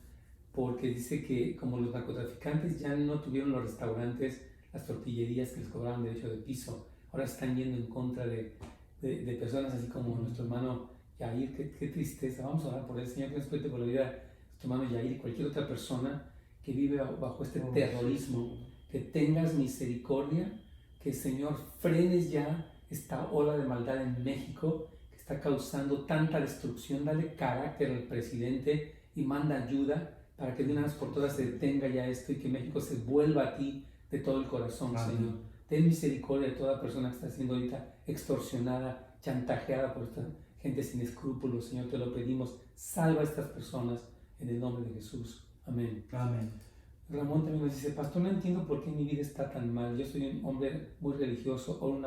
porque dice que como los narcotraficantes ya no tuvieron los restaurantes, las tortillerías que les cobraban derecho de piso, ahora están yendo en contra de personas así como nuestro hermano Yair. Qué tristeza. Vamos a orar por él. Señor, que respete por la vida de nuestro hermano Yair y cualquier otra persona que vive bajo este terrorismo. Que tengas misericordia, que Señor frenes ya esta ola de maldad en México que está causando tanta destrucción. Dale carácter al presidente y manda ayuda para que de una vez por todas se detenga ya esto y que México se vuelva a ti de todo el corazón. Amén. Señor, ten misericordia de toda persona que está siendo ahorita extorsionada, chantajeada por esta gente sin escrúpulos. Señor, te lo pedimos, salva a estas personas en el nombre de Jesús. Amén. Amén. Ramón también nos dice: pastor, no entiendo por qué mi vida está tan mal. Yo soy un hombre muy religioso, oro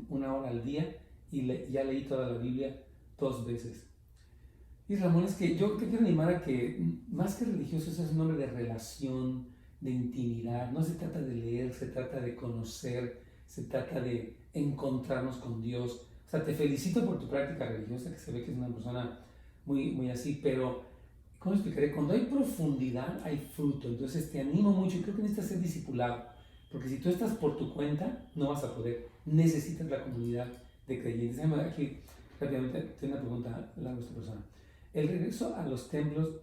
una hora al día y ya leí toda la Biblia 2 veces. Y Ramón, es que yo te quiero animar a que más que religioso, ese es un hombre de relación, de intimidad. No se trata de leer, se trata de conocer, se trata de encontrarnos con Dios. O sea, te felicito por tu práctica religiosa, que se ve que es una persona muy, muy así, pero ¿cómo explicaré? Cuando hay profundidad, hay fruto. Entonces te animo mucho y creo que necesitas ser discipulado. Porque si tú estás por tu cuenta, no vas a poder. Necesitas la comunidad de creyentes. Aquí, rápidamente, tengo una pregunta a esta persona. El regreso a los templos,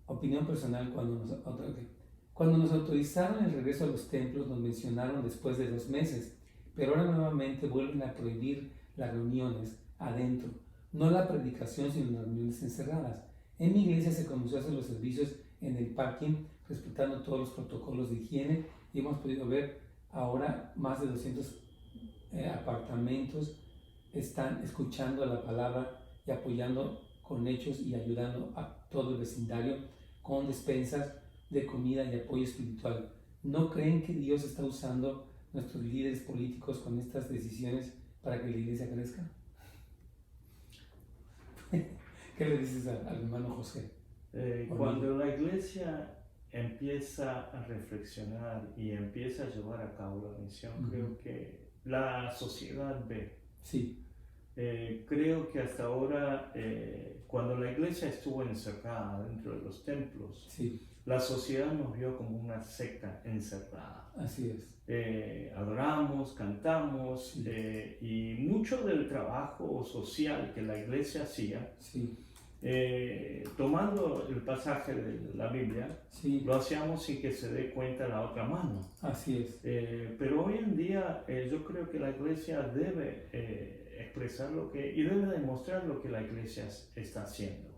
opinión personal, cuando nos autorizaron el regreso a los templos, nos mencionaron después de 2 meses, pero ahora nuevamente vuelven a prohibir las reuniones adentro, no la predicación, sino las reuniones encerradas. En mi iglesia se comenzó a hacer los servicios en el parking, respetando todos los protocolos de higiene, y hemos podido ver ahora más de 200 apartamentos están escuchando la palabra y apoyando con hechos y ayudando a todo el vecindario con despensas de comida y apoyo espiritual. ¿No creen que Dios está usando nuestros líderes políticos con estas decisiones para que la iglesia crezca? ¿Qué le dices al hermano José? Cuando la iglesia empieza a reflexionar y empieza a llevar a cabo la misión, creo que la sociedad ve. Sí. Creo que hasta ahora, cuando la iglesia estuvo encerrada dentro de los templos, sí, la sociedad nos vio como una secta encerrada. Así es. Adoramos, cantamos, sí, y mucho del trabajo social que la iglesia hacía, sí, tomando el pasaje de la Biblia, sí, lo hacíamos sin que se dé cuenta la otra mano. Así es. Pero hoy en día yo creo que la iglesia debe expresar y debe demostrar lo que la iglesia está haciendo.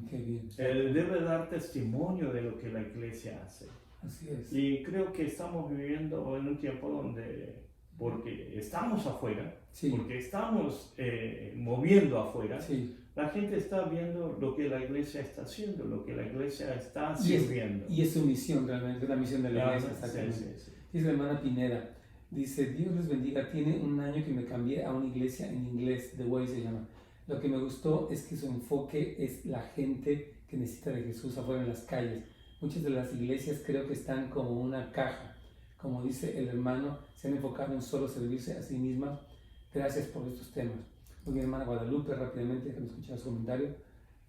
Qué bien. Debe dar testimonio de lo que la iglesia hace. Así es. Y creo que estamos viviendo en un tiempo donde, porque estamos afuera, sí, porque estamos moviendo afuera, sí, la gente está viendo lo que la iglesia está haciendo, lo que la iglesia está sirviendo. Y es su misión realmente, es la misión de la iglesia. Sí. Dice la hermana Pineda, dice, Dios les bendiga, tiene un año que me cambié a una iglesia en inglés, The Way se llama. Lo que me gustó es que su enfoque es la gente que necesita de Jesús afuera en las calles. Muchas de las iglesias creo que están como una caja. Como dice el hermano, se han enfocado en solo servirse a sí mismas. Gracias por estos temas. Muy bien, hermana Guadalupe, rápidamente, déjame escuchar su comentario.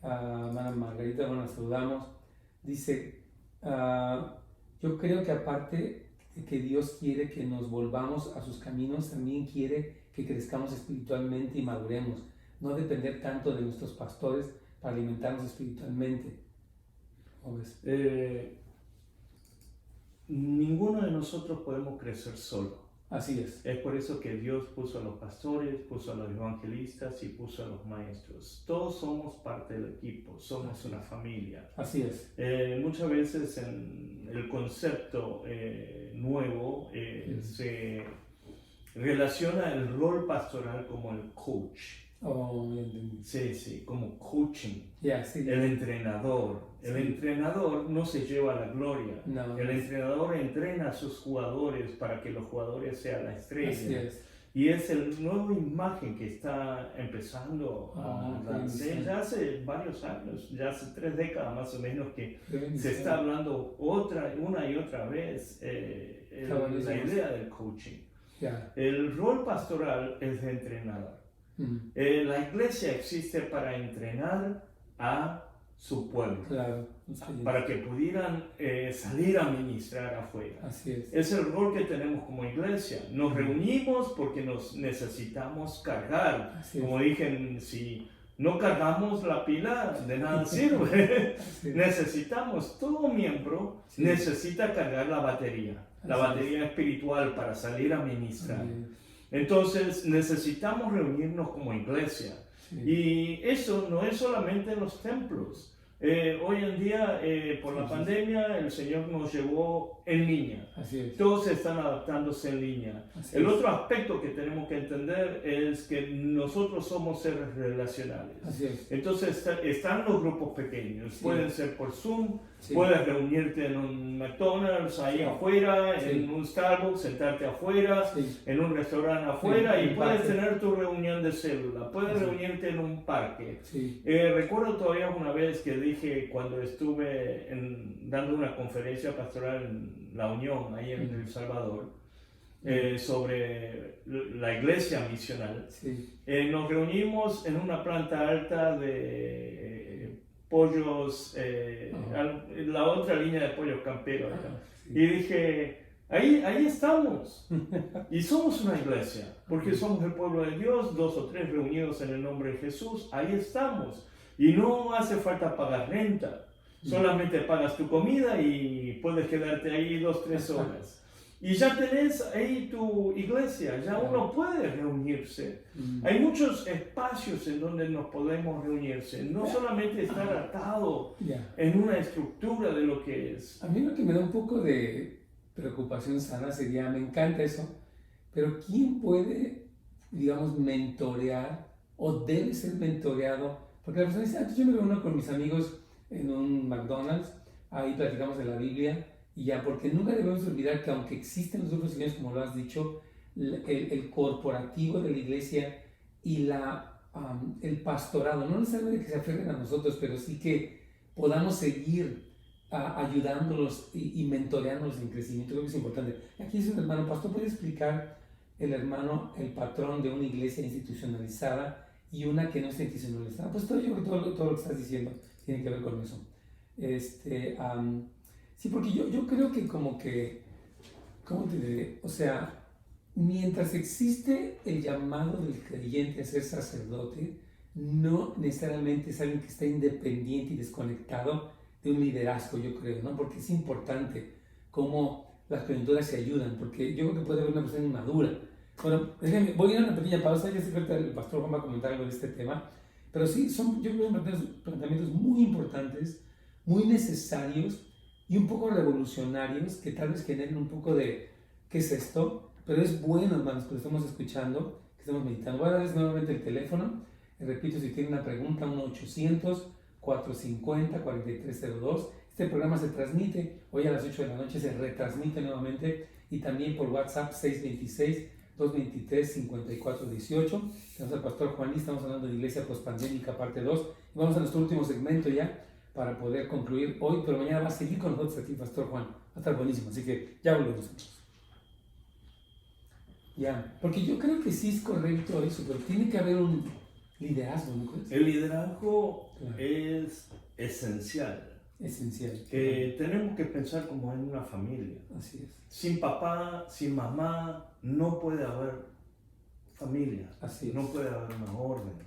Hermana Margarita, bueno, la saludamos. Dice, yo creo que aparte de que Dios quiere que nos volvamos a sus caminos, también quiere que crezcamos espiritualmente y maduremos. No depender tanto de nuestros pastores para alimentarnos espiritualmente. ¿Cómo ves? Ninguno de nosotros podemos crecer solo. Así es. Es por eso que Dios puso a los pastores, puso a los evangelistas y puso a los maestros. Todos somos parte del equipo, somos una familia. Así es. Muchas veces en el concepto nuevo se relaciona el rol pastoral como el coach. Sí, como coaching. Sí. El entrenador. Sí. El entrenador no se lleva la gloria. No, el entrenador entrena a sus jugadores para que los jugadores sean la estrella. Así es. Y es el nueva imagen que está empezando a darse. Ya hace varios años, ya hace 3 décadas más o menos que se está hablando una y otra vez la idea del coaching. El rol pastoral es de entrenador. La iglesia existe para entrenar a su pueblo, claro, para que pudieran salir a ministrar afuera. Así es. Es el rol que tenemos como iglesia. Nos reunimos porque nos necesitamos cargar. Como dije, si no cargamos la pila, de nada sirve. Necesitamos, todo miembro necesita cargar la batería, la batería espiritual para salir a ministrar. Entonces necesitamos reunirnos como iglesia. Y eso no es solamente en los templos. Hoy en día, por la pandemia, el Señor nos llevó en línea. Todos están adaptándose en línea. El otro aspecto que tenemos que entender es que nosotros somos seres relacionales. Entonces están los grupos pequeños. Pueden ser por Zoom. Puedes reunirte en un McDonald's ahí afuera, en un Starbucks, sentarte afuera, en un restaurante afuera, y puedes tener tu reunión de célula, puedes reunirte en un parque. Recuerdo todavía una vez que dije, cuando estuve dando una conferencia pastoral en La Unión, ahí en El Salvador, sobre la iglesia misional, nos reunimos en una planta alta de pollos, la otra línea de pollos camperos. Sí. Y dije, ahí estamos. Y somos una iglesia, porque somos el pueblo de Dios, 2 o 3 reunidos en el nombre de Jesús, ahí estamos. Y no hace falta pagar renta, solamente pagas tu comida y puedes quedarte ahí 2 o 3 horas. Y ya tenés ahí tu iglesia, ya uno puede reunirse. Hay muchos espacios en donde nos podemos reunirse, no solamente estar atado en una estructura de lo que es. A mí lo que me da un poco de preocupación sana sería, me encanta eso, pero ¿quién puede, digamos, mentorear o debe ser mentoreado? Porque la persona dice, antes yo me reúno con mis amigos en un McDonald's, ahí platicamos de la Biblia, y ya, porque nunca debemos olvidar que aunque existen los otros signos, como lo has dicho, el corporativo de la iglesia y el pastorado, no necesariamente que se aferren a nosotros, pero sí que podamos seguir ayudándolos y mentoreándolos en crecimiento. Creo que es importante. Aquí dice un hermano, pastor, ¿puede explicar el patrón de una iglesia institucionalizada y una que no está institucionalizada? Pues yo creo que todo lo que estás diciendo tiene que ver con eso. Sí, porque yo creo que ¿cómo te diré? O sea, mientras existe el llamado del creyente a ser sacerdote, no necesariamente es alguien que está independiente y desconectado de un liderazgo, yo creo, ¿no? Porque es importante cómo las coyunturas se ayudan, porque yo creo que puede haber una persona inmadura. Bueno, voy a ir a una pequeña pausa, ya sé que el pastor Juan va a comentar algo de este tema, pero sí, yo creo que son planteamientos muy importantes, muy necesarios, y un poco revolucionarios que tal vez generen un poco de ¿qué es esto? Pero es bueno, hermanos, que lo estemos escuchando, que estemos meditando. Voy a darles nuevamente el teléfono. Repito, si tienen una pregunta, 1-800-450-4302. Este programa se transmite hoy a las 8 de la noche, se retransmite nuevamente y también por WhatsApp 626-223-5418. Tenemos al pastor Juan, estamos hablando de Iglesia Postpandémica, parte 2. Y vamos a nuestro último segmento ya, para poder concluir hoy, pero mañana va a seguir con nosotros aquí, Pastor Juan. Va a estar buenísimo, así que ya volvemos. Ya, porque yo creo que sí es correcto eso, pero tiene que haber un liderazgo, ¿no crees? El liderazgo es esencial. Esencial. Tenemos que pensar como en una familia. Así es. Sin papá, sin mamá, no puede haber familia. Así es. No puede haber una orden.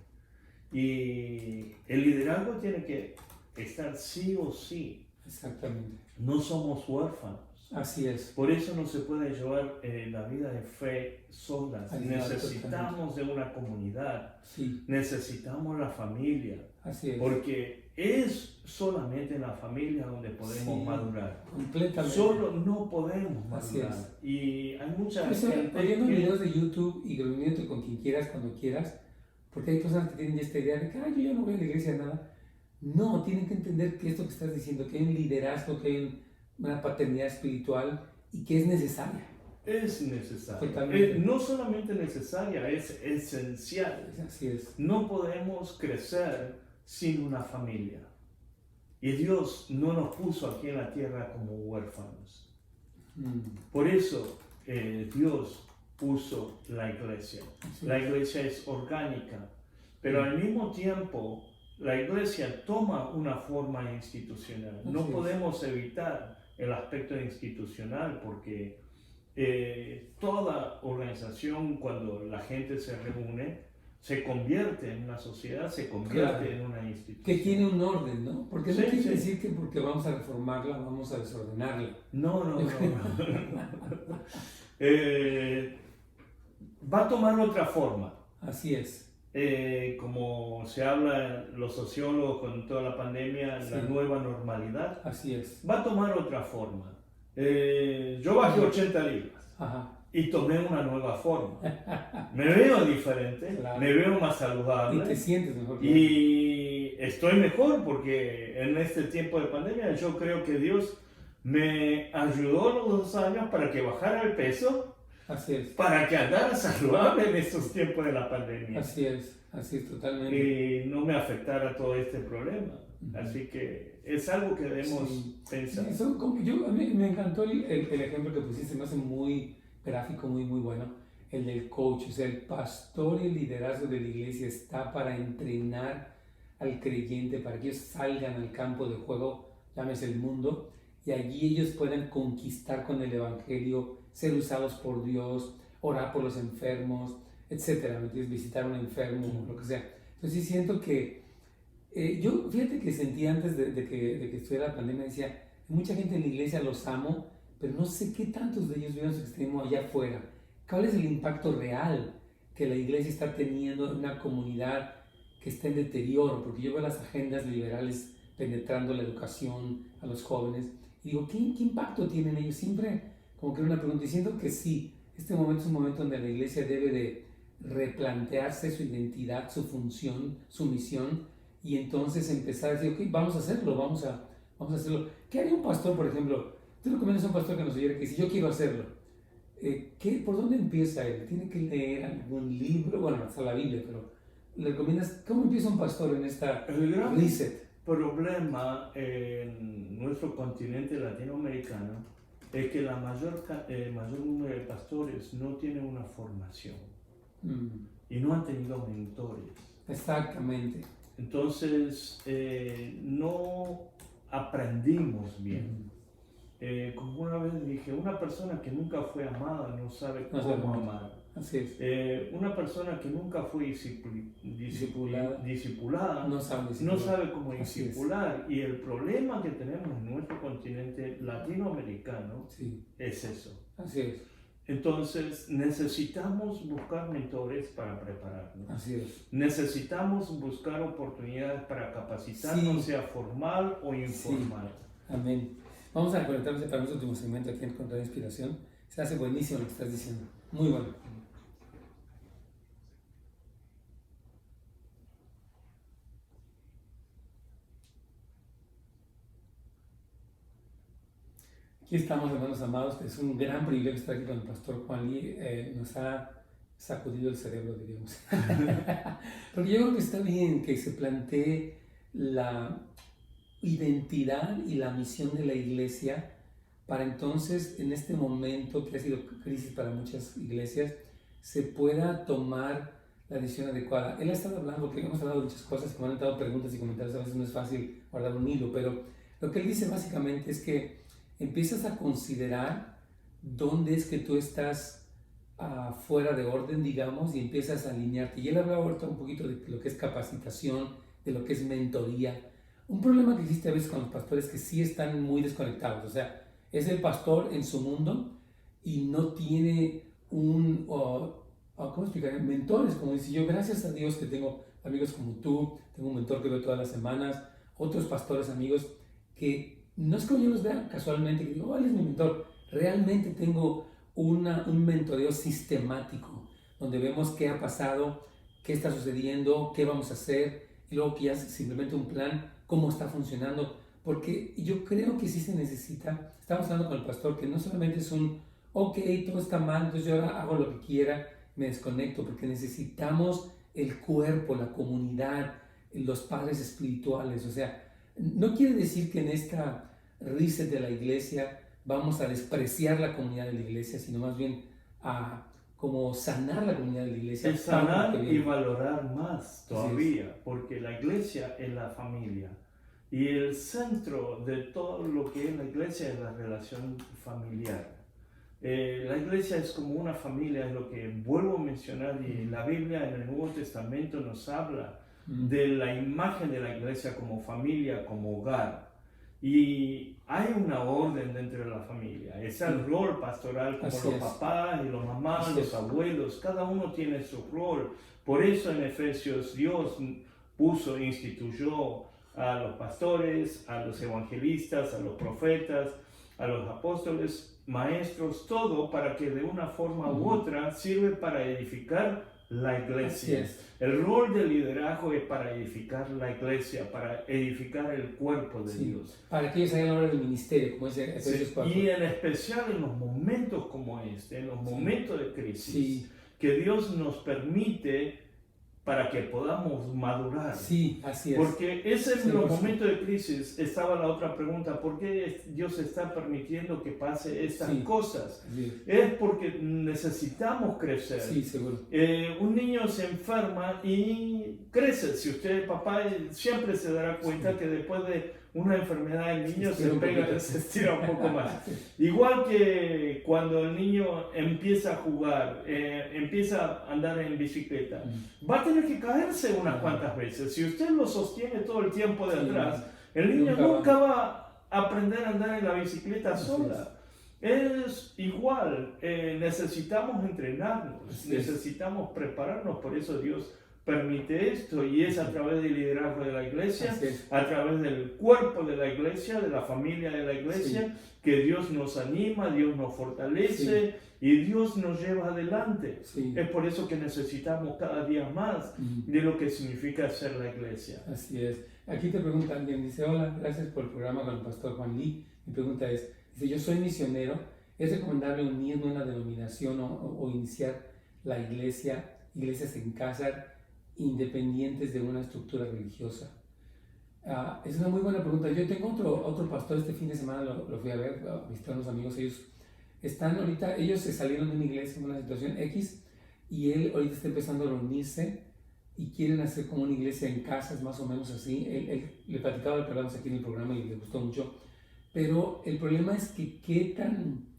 Y el liderazgo tiene que estar sí o sí. Exactamente. No somos huérfanos. Así es. Por eso no se puede llevar la vida de fe solas. Necesitamos de una comunidad. Sí. Necesitamos la familia. Así es. Porque es solamente en la familia donde podemos madurar. Completamente. Solo no podemos madurar. Así es. Y hay mucha gente viendo videos de YouTube y reuniéndote con quien quieras, cuando quieras, porque hay personas que tienen esta idea de que yo ya no voy a la iglesia, nada. No, tienen que entender que esto que estás diciendo, que hay un liderazgo, que hay una paternidad espiritual y que es necesaria. Es necesaria. No solamente necesaria, es esencial. Así es. No podemos crecer sin una familia. Y Dios no nos puso aquí en la tierra como huérfanos. Por eso Dios puso la iglesia. La iglesia es orgánica, pero al mismo tiempo la iglesia toma una forma institucional. No podemos evitar el aspecto institucional porque toda organización, cuando la gente se reúne, se convierte en una sociedad, se convierte en una institución. Que tiene un orden, ¿no? Porque no quiere decir que porque vamos a reformarla, vamos a desordenarla. No. Va a tomar otra forma. Así es. Como se habla los sociólogos con toda la pandemia, la nueva normalidad. Así es. Va a tomar otra forma. Yo bajé 80 libras. Ajá. Y tomé una nueva forma. Me veo diferente, me veo más saludable. Y te sientes mejor. Y estoy mejor porque en este tiempo de pandemia yo creo que Dios me ayudó los 2 años para que bajara el peso. Así es. Para que andara saludable en estos tiempos de la pandemia. Así es totalmente. Y no me afectara todo este problema. Así que es algo que debemos pensar. Sí, a mí me encantó el ejemplo que pusiste, me hace muy gráfico, muy bueno, el del coach. O sea, el pastor y el liderazgo de la iglesia está para entrenar a al creyente para que ellos salgan al campo de juego, llámese el mundo, y allí ellos puedan conquistar con el Evangelio, ser usados por Dios, orar por los enfermos, etcétera, visitar a un enfermo, lo que sea. Entonces sí siento que yo, fíjate que sentí antes de que estuviera la pandemia, decía, mucha gente en la iglesia los amo, pero no sé qué tantos de ellos vieron su extremo allá afuera. ¿Cuál es el impacto real que la iglesia está teniendo en una comunidad que está en deterioro? Porque yo veo las agendas liberales penetrando la educación a los jóvenes y digo, ¿qué impacto tienen ellos? Siempre como que una pregunta, y siento que sí, este momento es un momento donde la iglesia debe de replantearse su identidad, su función, su misión, y entonces empezar a decir, ok, vamos a hacerlo, vamos a hacerlo. ¿Qué haría un pastor, por ejemplo? Tú recomiendas a un pastor que nos oyera que dice, yo quiero hacerlo. ¿Por dónde empieza él? ¿Tiene que leer algún libro? Bueno, hasta la Biblia, pero ¿le recomiendas cómo empieza un pastor en esta reset? El problema en nuestro continente latinoamericano es que el mayor número de pastores no tienen una formación y no han tenido mentores. Exactamente. Entonces, no aprendimos bien. Como una vez dije, una persona que nunca fue amada no sabe cómo amar. Así es. Una persona que nunca fue discipulada no sabe cómo discipular. Y el problema que tenemos en nuestro continente latinoamericano es eso. Así es. Entonces necesitamos buscar mentores para prepararnos. Así es. Necesitamos buscar oportunidades para capacitarnos, sea formal o informal. Amén. Vamos a conectarnos para nuestro último segmento aquí en Encontrar Inspiración. Se hace buenísimo lo que estás diciendo. Muy bueno. Aquí estamos, hermanos amados. Es un gran privilegio estar aquí con el pastor Juan Lee. Nos ha sacudido el cerebro, diríamos. Porque yo creo que está bien que se plantee la identidad y la misión de la iglesia para entonces, en este momento que ha sido crisis para muchas iglesias, se pueda tomar la decisión adecuada. Él ha estado hablando, porque hemos hablado de muchas cosas, que me han dado preguntas y comentarios, a veces no es fácil guardar un hilo, pero lo que él dice básicamente es que empiezas a considerar dónde es que tú estás fuera de orden, digamos, y empiezas a alinearte. Y él hablaba ahorita un poquito de lo que es capacitación, de lo que es mentoría. Un problema que existe a veces con los pastores es que sí están muy desconectados, o sea, es el pastor en su mundo y no tiene ¿cómo explicar? Mentores, como dice yo, gracias a Dios que tengo amigos como tú, tengo un mentor que veo todas las semanas, otros pastores amigos que no es como yo los vea casualmente, que digo, él es mi mentor, realmente tengo un mentoreo sistemático, donde vemos qué ha pasado, qué está sucediendo, qué vamos a hacer, y luego que ya es simplemente un plan, cómo está funcionando, porque yo creo que sí se necesita. Estamos hablando con el pastor que no solamente es ok, todo está mal, entonces yo ahora hago lo que quiera, me desconecto, porque necesitamos el cuerpo, la comunidad, los padres espirituales. O sea, no quiere decir que en esta reset de la iglesia vamos a despreciar la comunidad de la iglesia, sino más bien a como sanar la comunidad de la iglesia. Es sanar y valorar más todavía, porque la iglesia es la familia. Y el centro de todo lo que es la iglesia es la relación familiar. La iglesia es como una familia, es lo que vuelvo a mencionar, y la Biblia en el Nuevo Testamento nos habla de la imagen de la iglesia como familia, como hogar. Y hay una orden dentro de la familia. Es el rol pastoral, como los papás y los mamás, los abuelos, cada uno tiene su rol. Por eso en Efesios Dios instituyó a los pastores, a los evangelistas, a los profetas, a los apóstoles, maestros, todo para que de una forma u otra sirve para edificar la iglesia. El rol del liderazgo es para edificar la iglesia, para edificar el cuerpo de Dios. Para que ellos hagan la obra del ministerio, como dice Efesios 4. Y en especial en los momentos como este, en los momentos de crisis, que Dios nos permite para que podamos madurar. Sí, así es. Porque ese es los momentos de crisis. Estaba la otra pregunta, ¿por qué Dios está permitiendo que pase estas cosas? Sí. Es porque necesitamos crecer. Sí, seguro. Un niño se enferma y crece. Si usted, papá, siempre se dará cuenta que después de una enfermedad el niño se estira un poco más. Igual que cuando el niño empieza a jugar, empieza a andar en bicicleta, va a tener que caerse unas cuantas veces. Si usted lo sostiene todo el tiempo de atrás, el niño nunca va a aprender a andar en la bicicleta sola. Es igual, necesitamos entrenarnos, necesitamos prepararnos, por eso Dios permite esto, y es a través del liderazgo de la iglesia, a través del cuerpo de la iglesia, de la familia de la iglesia, que Dios nos anima, Dios nos fortalece y Dios nos lleva adelante. Es por eso que necesitamos cada día más de lo que significa ser la iglesia. Así es. Aquí te pregunta alguien, dice: hola, gracias por el programa con el pastor Juan Lee. Mi pregunta es, dice: yo soy misionero, ¿es recomendable unirme a una denominación o iniciar la iglesias en casa, independientes de una estructura religiosa? Es una muy buena pregunta. Yo tengo otro pastor, este fin de semana lo fui a ver, a visitar a unos amigos. Ellos se salieron de una iglesia en una situación X, y él ahorita está empezando a reunirse y quieren hacer como una iglesia en casas, más o menos así. Él le platicaba lo que hablamos aquí en el programa y le gustó mucho, pero el problema es que qué tan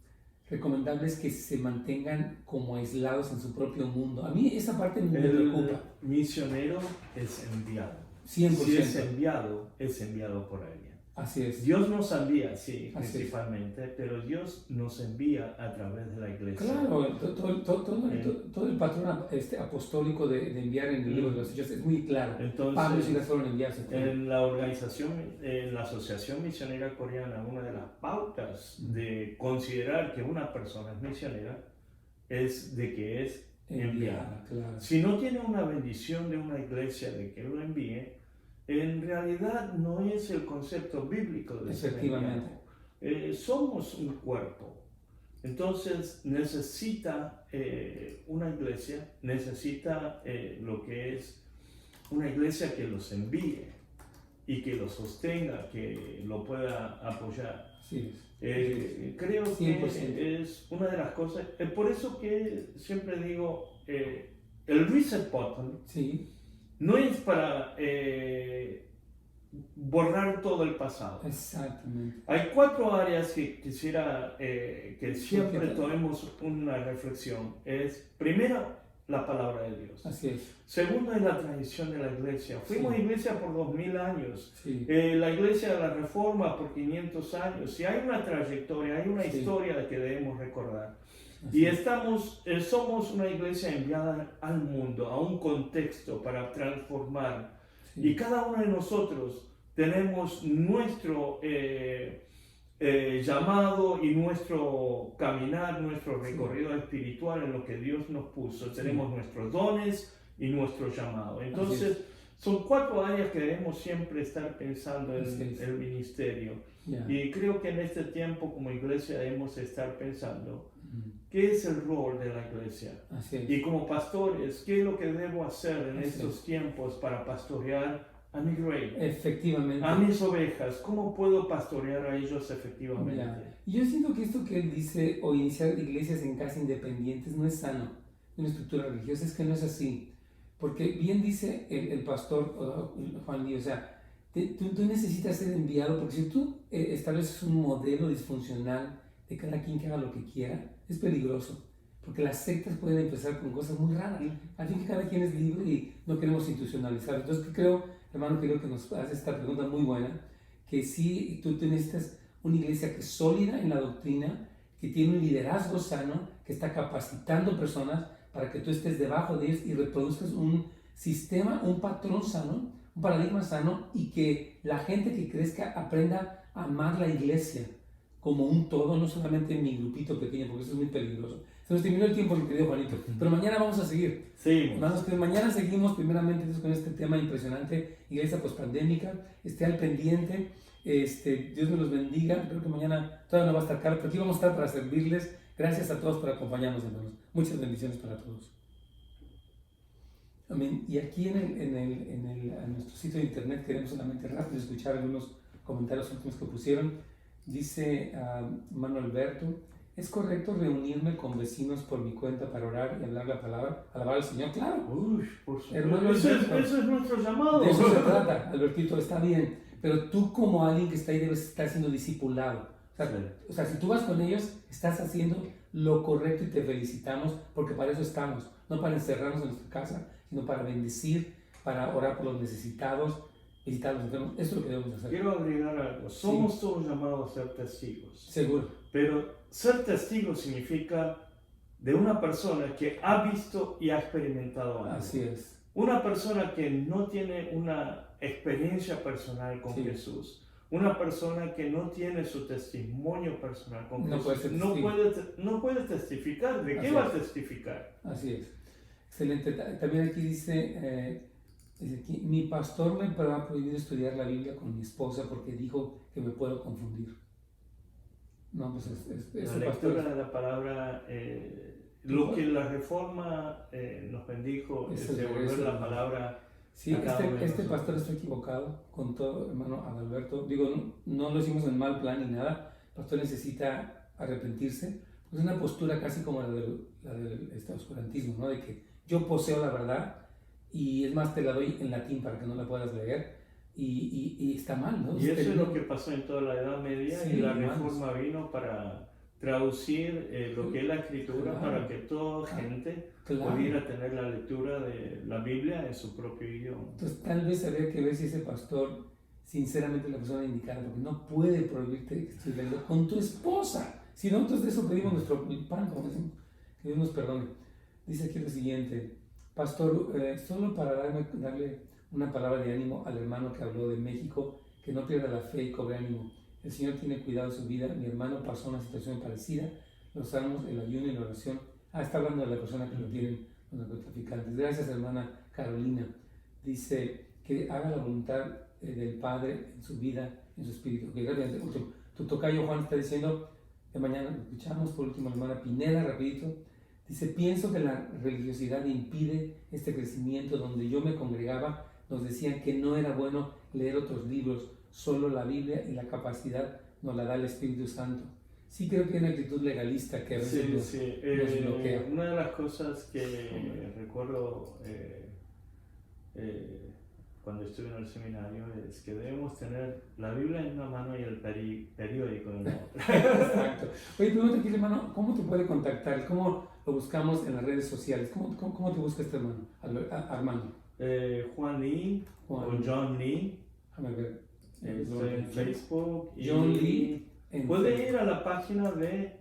recomendable es que se mantengan como aislados en su propio mundo. A mí esa parte me preocupa. El misionero es enviado. 100%. Si es enviado por alguien. Así es. Dios nos envía, sí, principalmente, pero Dios nos envía a través de la iglesia. Claro, todo el patrón apostólico de enviar en el libro de los Hechos es muy claro. Entonces, Pablo y Silas fueron enviados. En la organización, en la Asociación Misionera Coreana, una de las pautas de considerar que una persona es misionera es de que es enviada. Claro. Si no tiene una bendición de una iglesia de que lo envíe, en realidad no es el concepto bíblico de ser enviado. Somos un cuerpo. Entonces necesita una iglesia, necesita lo que es una iglesia que los envíe y que los sostenga, que lo pueda apoyar. Sí. Creo 100%. Que es una de las cosas, por eso que siempre digo, el reset button no es para borrar todo el pasado. Exactamente. Hay 4 áreas que quisiera que siempre tomemos una reflexión. Es, primero, la palabra de Dios. Así es. Segundo, es la tradición de la iglesia. Fuimos iglesia por 2000 años. La iglesia de la Reforma por 500 años. Y hay una trayectoria, hay una historia que debemos recordar. Y somos una iglesia enviada al mundo, a un contexto para transformar. Y cada uno de nosotros tenemos nuestro llamado y nuestro caminar, nuestro recorrido espiritual en lo que Dios nos puso. Tenemos nuestros dones y nuestro llamado. Entonces, son 4 áreas que debemos siempre estar pensando en el ministerio. Y creo que en este tiempo como iglesia debemos estar pensando qué es el rol de la iglesia. Y como pastores, qué es lo que debo hacer en estos tiempos para pastorear a mi grey, efectivamente, a mis ovejas. ¿Cómo puedo pastorear a ellos efectivamente? Yo siento que esto que él dice, o iniciar iglesias en casa independientes, no es sano, una estructura religiosa, es que no es así. Porque bien dice el pastor Juan Lee, o sea, tú necesitas ser enviado, porque si tú estableces un modelo disfuncional de cada quien que haga lo que quiera, es peligroso. Porque las sectas pueden empezar con cosas muy raras. Al fin que cada quien es libre y no queremos institucionalizar. Entonces creo, hermano, que nos hace esta pregunta muy buena, que sí, tú necesitas una iglesia que es sólida en la doctrina, que tiene un liderazgo sano, que está capacitando personas para que tú estés debajo de ellos y reproduzcas un sistema, un patrón sano, un paradigma sano, y que la gente que crezca aprenda a amar la iglesia como un todo, no solamente en mi grupito pequeño, porque eso es muy peligroso. Se nos terminó el tiempo, mi querido Juanito, pero mañana vamos a seguir. Hermanos, que mañana seguimos primeramente con este tema impresionante, iglesia pospandémica. Esté al pendiente, Dios me los bendiga. Creo que mañana todavía no va a estar caro, pero aquí vamos a estar para servirles. Gracias a todos por acompañarnos, hermanos. Muchas bendiciones para todos. Amén. Y aquí en nuestro sitio de internet queremos solamente rápido escuchar algunos comentarios últimos que pusieron. Dice Manuel Alberto: ¿es correcto reunirme con vecinos por mi cuenta para orar y hablar la palabra, alabar al Señor? Claro. Hermano, eso es nuestro llamado. De eso se trata, Albertito, está bien. Pero tú como alguien que está ahí debes estar siendo discipulado. O sea, si tú vas con ellos, estás haciendo lo correcto y te felicitamos, porque para eso estamos. No para encerrarnos en nuestra casa, sino para bendecir, para orar por los necesitados, visitar a los enfermos. Eso es lo que debemos hacer. Quiero agregar algo. Somos todos llamados a ser testigos. Seguro. Pero ser testigo significa de una persona que ha visto y ha experimentado algo. Así es. Una persona que no tiene una experiencia personal con Jesús. Una persona que no tiene su testimonio personal con Jesús. No puede testificar. ¿De qué va a testificar? Así es. Excelente. También aquí dice aquí, mi pastor me ha prohibido estudiar la Biblia con mi esposa porque dijo que me puedo confundir. No, pues la lectura de la palabra, lo que la Reforma nos bendijo es devolver la palabra. Sí, este pastor está equivocado con todo, hermano Adalberto. Digo, no lo hicimos en mal plan ni nada. El pastor necesita arrepentirse. Es una postura casi como la del oscurantismo, ¿no? De que yo poseo la verdad y es más, te la doy en latín para que no la puedas leer. Y está mal, ¿no? Y eso es lo que pasó en toda la Edad Media, y la Reforma vino para traducir lo que es la Escritura, para que toda gente pudiera tener la lectura de la Biblia en su propio idioma. Entonces tal vez habría que ver si ese pastor sinceramente es la persona indicada, porque no puede prohibirte que estés leyendo con tu esposa. Si no, entonces de eso pedimos nuestro pan, como decimos, que Dios nos perdone. Dice aquí lo siguiente: pastor, solo para darle una palabra de ánimo al hermano que habló de México, que no pierda la fe y cobre ánimo. El Señor tiene cuidado de su vida. Mi hermano pasó una situación parecida. Los salmos, el ayuno y la oración. Está hablando de la persona que lo tienen los narcotraficantes. Gracias, hermana Carolina. Dice que haga la voluntad del Padre en su vida, en su espíritu. Tu tocayo Juan está diciendo, de mañana escuchamos. Por último, hermana Pineda, rapidito. Dice, pienso que la religiosidad impide este crecimiento. Donde yo me congregaba, nos decían que no era bueno leer otros libros, solo la Biblia, y la capacidad nos la da el Espíritu Santo. Sí, creo que hay una actitud legalista que a veces nos bloquea. Una de las cosas que recuerdo cuando estuve en el seminario es que debemos tener la Biblia en una mano y el periódico en la otra. Exacto. Oye, pregunta aquí, hermano, ¿cómo te puede contactar? ¿Cómo lo buscamos en las redes sociales? ¿Cómo te busca este hermano, Armando? Juan Lee o John Lee. Déjame ver. Estoy en Facebook. John Lee. Puede ir a la página de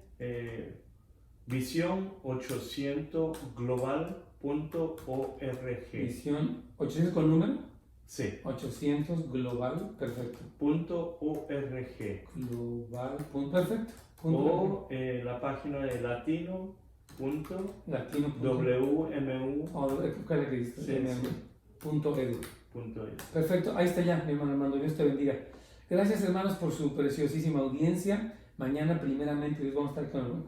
visión800global.org. Visión 800 con número. Sí. 800 global, perfecto. .org. Global, perfecto. O la página de latino. .edu. Perfecto, ahí está ya, mi hermano Armando. Dios te bendiga. Gracias, hermanos, por su preciosísima audiencia. Mañana, primeramente, Dios, vamos a estar con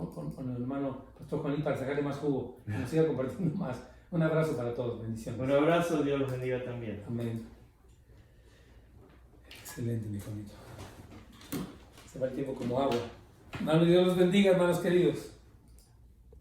el hermano Pastor Juan para sacarle más jugo y nos siga compartiendo más. Un abrazo para todos, bendiciones. Un abrazo, Dios los bendiga también. Amén. Excelente, mi bonito. Se va el tiempo como agua. Hermano, Dios los bendiga, hermanos queridos.